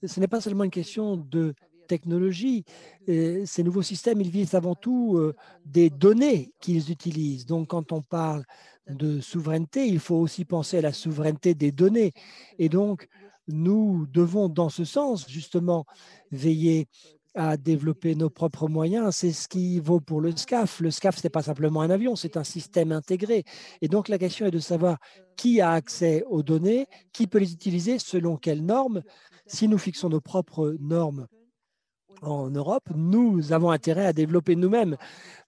ce n'est pas seulement une question de technologie. Ces nouveaux systèmes, ils visent avant tout des données qu'ils utilisent. Donc, quand on parle de souveraineté, il faut aussi penser à la souveraineté des données. Et donc, nous devons, dans ce sens, justement, veiller à développer nos propres moyens. C'est ce qui vaut pour le SCAF. Le SCAF, ce n'est pas simplement un avion, c'est un système intégré. Et donc, la question est de savoir qui a accès aux données, qui peut les utiliser, selon quelles normes. Si nous fixons nos propres normes en Europe, nous avons intérêt à développer nous-mêmes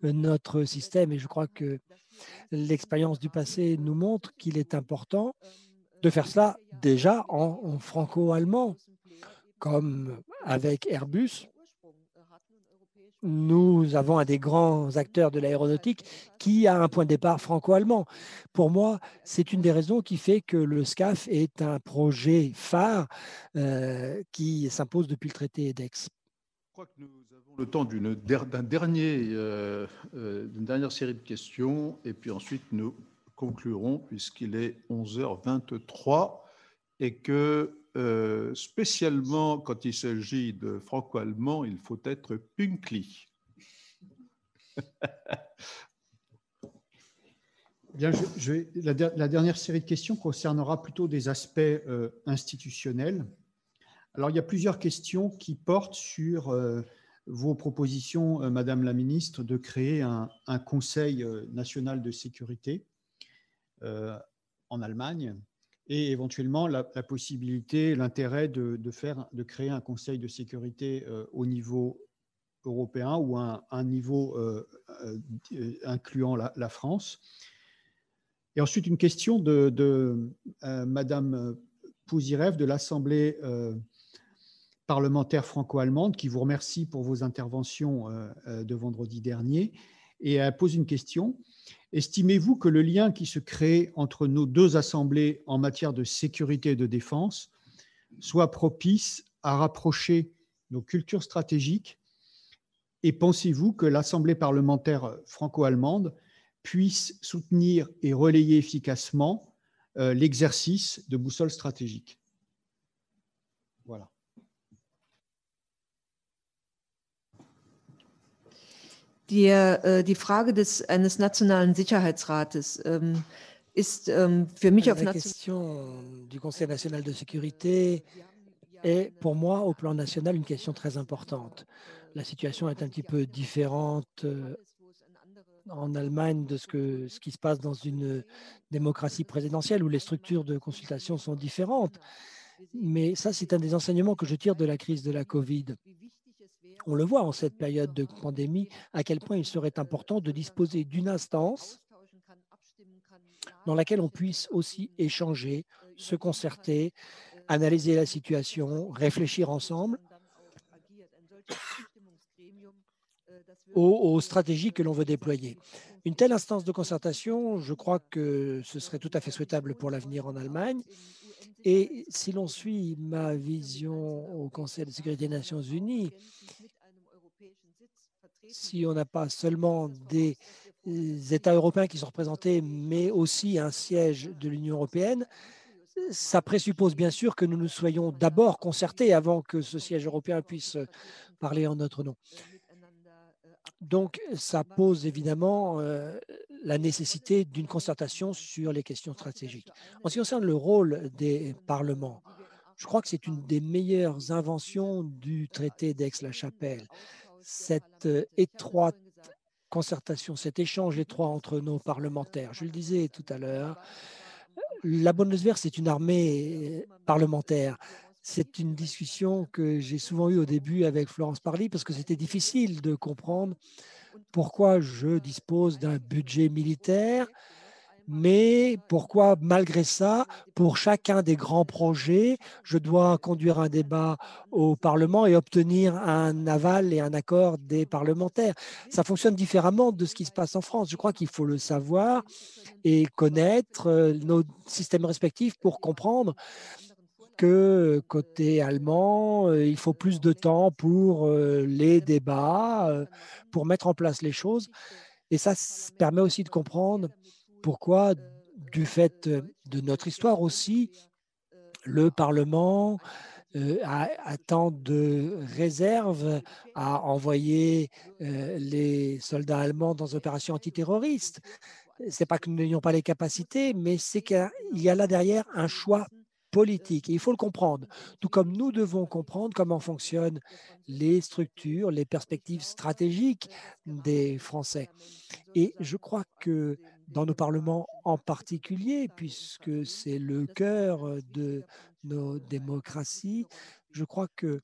notre système. Et je crois que l'expérience du passé nous montre qu'il est important de faire cela déjà en franco-allemand, comme avec Airbus. Nous avons un des grands acteurs de l'aéronautique qui a un point de départ franco-allemand. Pour moi, c'est une des raisons qui fait que le SCAF est un projet phare qui s'impose depuis le traité d'Aix. Je crois que nous avons le temps d'une dernière série de questions et puis ensuite nous conclurons puisqu'il est 11h23 et que spécialement quand il s'agit de franco-allemand, il faut être pünktlich. Bien, la dernière série de questions concernera plutôt des aspects institutionnels. Alors, il y a plusieurs questions qui portent sur vos propositions, Madame la Ministre, de créer un Conseil national de sécurité en Allemagne et éventuellement la possibilité, l'intérêt de créer un Conseil de sécurité au niveau européen ou un niveau incluant la France. Et ensuite, une question de Madame Pouzirev de l'Assemblée parlementaire franco-allemande qui vous remercie pour vos interventions de vendredi dernier. Et elle pose une question. Estimez-vous que le lien qui se crée entre nos deux assemblées en matière de sécurité et de défense soit propice à rapprocher nos cultures stratégiques? Et pensez-vous que l'Assemblée parlementaire franco-allemande puisse soutenir et relayer efficacement l'exercice de boussole stratégique? Voilà. Die Frage eines nationalen Sicherheitsrates ist für mich auf La question du Conseil national de sécurité est pour moi au plan national une question très importante. La situation est un petit peu différente en Allemagne de ce qui se passe dans une démocratie présidentielle où les structures de consultation sont différentes. Mais ça, c'est un des enseignements que je tire de la crise de la Covid. On le voit en cette période de pandémie, à quel point il serait important de disposer d'une instance dans laquelle on puisse aussi échanger, se concerter, analyser la situation, réfléchir ensemble aux stratégies que l'on veut déployer. Une telle instance de concertation, je crois que ce serait tout à fait souhaitable pour l'avenir en Allemagne. Et si l'on suit ma vision au Conseil de sécurité des Nations Unies, si on n'a pas seulement des États européens qui sont représentés, mais aussi un siège de l'Union européenne, ça présuppose bien sûr que nous nous soyons d'abord concertés avant que ce siège européen puisse parler en notre nom. Donc, ça pose évidemment la nécessité d'une concertation sur les questions stratégiques. En ce qui concerne le rôle des parlements, je crois que c'est une des meilleures inventions du traité d'Aix-la-Chapelle. Cette étroite concertation, cet échange étroit entre nos parlementaires. Je le disais tout à l'heure, la Bundeswehr, c'est une armée parlementaire. C'est une discussion que j'ai souvent eue au début avec Florence Parly parce que c'était difficile de comprendre pourquoi je dispose d'un budget militaire, mais pourquoi, malgré ça, pour chacun des grands projets, je dois conduire un débat au Parlement et obtenir un aval et un accord des parlementaires. Ça fonctionne différemment de ce qui se passe en France. Je crois qu'il faut le savoir et connaître nos systèmes respectifs pour comprendre que côté allemand, il faut plus de temps pour les débats, pour mettre en place les choses. Et ça permet aussi de comprendre pourquoi, du fait de notre histoire aussi, le Parlement a tant de réserves à envoyer les soldats allemands dans des opérations antiterroristes. Ce n'est pas que nous n'ayons pas les capacités, mais c'est qu'il y a là derrière un choix politique. Et il faut le comprendre, tout comme nous devons comprendre comment fonctionnent les structures, les perspectives stratégiques des Français. Et je crois que dans nos parlements en particulier, puisque c'est le cœur de nos démocraties. Je crois que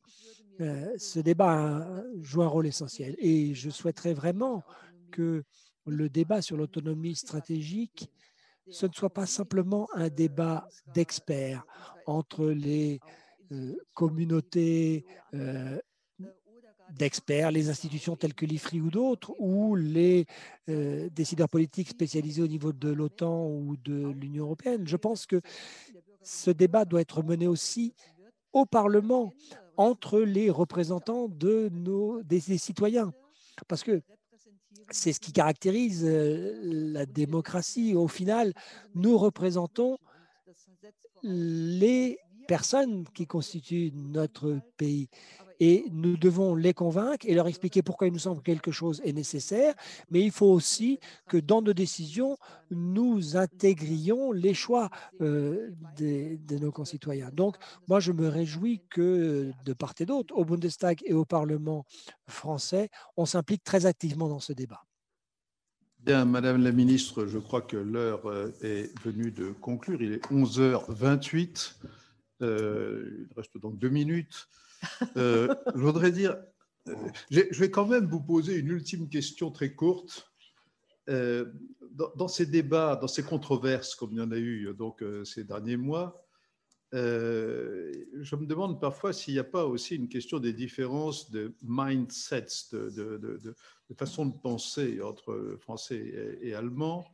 ce débat joue un rôle essentiel et je souhaiterais vraiment que le débat sur l'autonomie stratégique, ce ne soit pas simplement un débat d'experts entre les communautés d'experts, les institutions telles que l'IFRI ou d'autres, ou les décideurs politiques spécialisés au niveau de l'OTAN ou de l'Union européenne. Je pense que ce débat doit être mené aussi au Parlement, entre les représentants des citoyens, parce que c'est ce qui caractérise la démocratie. Au final, nous représentons les personnes qui constituent notre pays. Et nous devons les convaincre et leur expliquer pourquoi il nous semble que quelque chose est nécessaire, mais il faut aussi que dans nos décisions, nous intégrions les choix de nos concitoyens. Donc, moi, je me réjouis que de part et d'autre, au Bundestag et au Parlement français, on s'implique très activement dans ce débat. Bien, Madame la Ministre, je crois que l'heure est venue de conclure. Il est 11h28. Il reste donc 2 minutes. Je voudrais dire, je vais quand même vous poser une ultime question très courte. Dans ces débats, dans ces controverses, comme il y en a eu donc, ces derniers mois, je me demande parfois s'il n'y a pas aussi une question des différences de mindsets, de façon de penser entre français et allemand.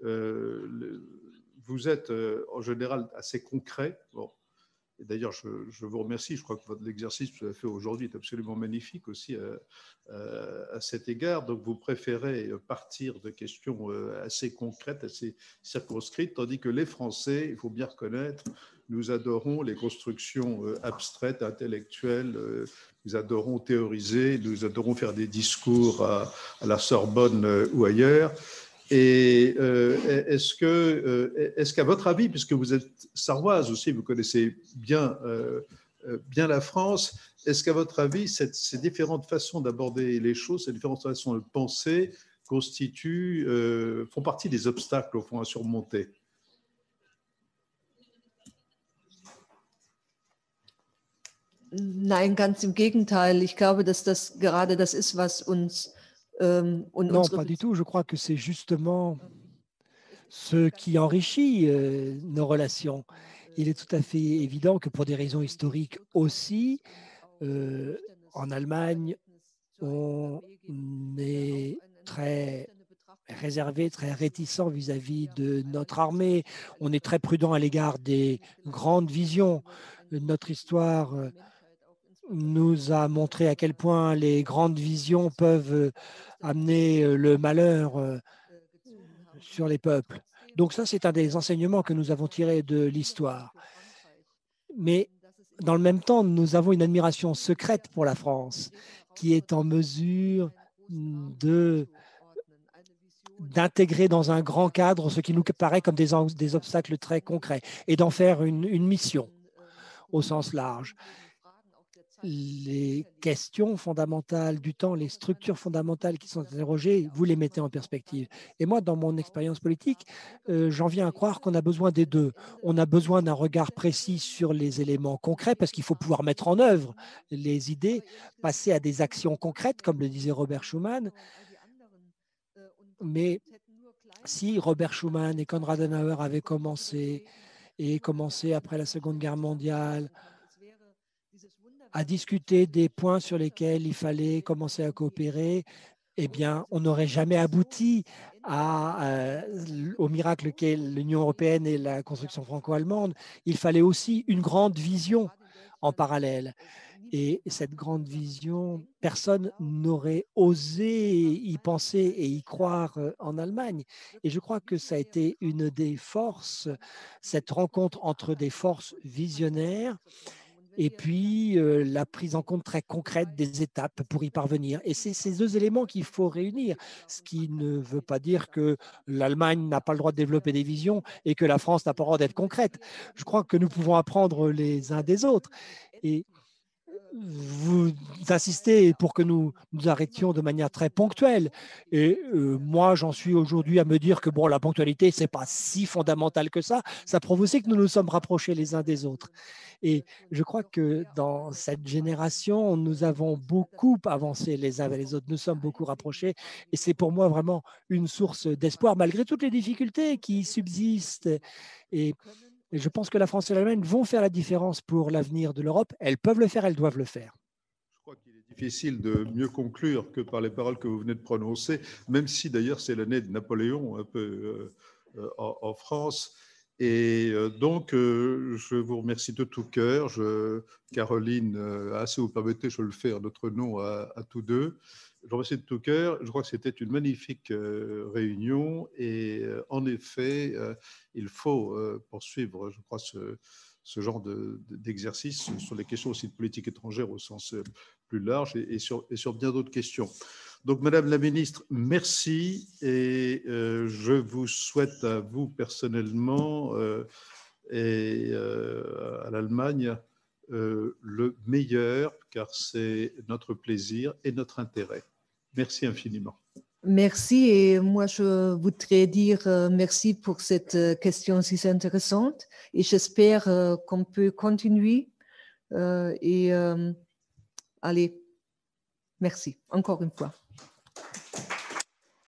Vous êtes en général assez concret. Bon. D'ailleurs, je vous remercie. Je crois que l'exercice que vous avez fait aujourd'hui est absolument magnifique aussi à cet égard. Donc, vous préférez partir de questions assez concrètes, assez circonscrites, tandis que les Français, il faut bien reconnaître, nous adorons les constructions abstraites, intellectuelles, nous adorons théoriser, nous adorons faire des discours à la Sorbonne ou ailleurs. Et est-ce qu'à votre avis, puisque vous êtes sarroise aussi, vous connaissez bien la France, est-ce qu'à votre avis, ces différentes façons d'aborder les choses, ces différentes façons de penser font partie des obstacles au fond à surmonter? Nein, ganz im Gegenteil. Ich glaube, dass das gerade das ist, was uns non, pas du tout. Je crois que c'est justement ce qui enrichit nos relations. Il est tout à fait évident que pour des raisons historiques aussi, en Allemagne, on est très réservé, très réticent vis-à-vis de notre armée. On est très prudent à l'égard des grandes visions. Notre histoire nous a montré à quel point les grandes visions peuvent amener le malheur sur les peuples. Donc ça, c'est un des enseignements que nous avons tirés de l'histoire. Mais dans le même temps, nous avons une admiration secrète pour la France qui est en mesure d'intégrer dans un grand cadre ce qui nous paraît comme des obstacles très concrets et d'en faire une mission au sens large. Les questions fondamentales du temps, les structures fondamentales qui sont interrogées, vous les mettez en perspective. Et moi, dans mon expérience politique, j'en viens à croire qu'on a besoin des deux. On a besoin d'un regard précis sur les éléments concrets parce qu'il faut pouvoir mettre en œuvre les idées, passer à des actions concrètes, comme le disait Robert Schuman. Mais si Robert Schuman et Konrad Adenauer avaient commencé après la Seconde Guerre mondiale à discuter des points sur lesquels il fallait commencer à coopérer, eh bien, on n'aurait jamais abouti au miracle qu'est l'Union européenne et la construction franco-allemande. Il fallait aussi une grande vision en parallèle. Et cette grande vision, personne n'aurait osé y penser et y croire en Allemagne. Et je crois que ça a été une des forces, cette rencontre entre des forces visionnaires et puis la prise en compte très concrète des étapes pour y parvenir. Et c'est ces deux éléments qu'il faut réunir, ce qui ne veut pas dire que l'Allemagne n'a pas le droit de développer des visions et que la France n'a pas le droit d'être concrète. Je crois que nous pouvons apprendre les uns des autres. Et vous insistez pour que nous arrêtions de manière très ponctuelle. Et moi, j'en suis aujourd'hui à me dire que bon, la ponctualité, ce n'est pas si fondamental que ça. Ça prouve aussi que nous nous sommes rapprochés les uns des autres. Et je crois que dans cette génération, nous avons beaucoup avancé les uns vers les autres. Nous sommes beaucoup rapprochés. Et c'est pour moi vraiment une source d'espoir, malgré toutes les difficultés qui subsistent. Et je pense que la France et l'Allemagne vont faire la différence pour l'avenir de l'Europe. Elles peuvent le faire, elles doivent le faire. Je crois qu'il est difficile de mieux conclure que par les paroles que vous venez de prononcer, même si d'ailleurs c'est l'année de Napoléon un peu en France. Et donc, je vous remercie de tout cœur. Caroline, si vous permettez, je le fais en notre nom à tous deux. Je vous remercie de tout cœur. Je crois que c'était une magnifique réunion et en effet, il faut poursuivre, je crois, ce genre d'exercice sur les questions aussi de politique étrangère au sens plus large et sur bien d'autres questions. Donc, Madame la Ministre, merci et je vous souhaite à vous personnellement et à l'Allemagne le meilleur, car c'est notre plaisir et notre intérêt. Merci infiniment. Merci et moi je voudrais dire merci pour cette question si intéressante et j'espère qu'on peut continuer et allez, merci encore une fois.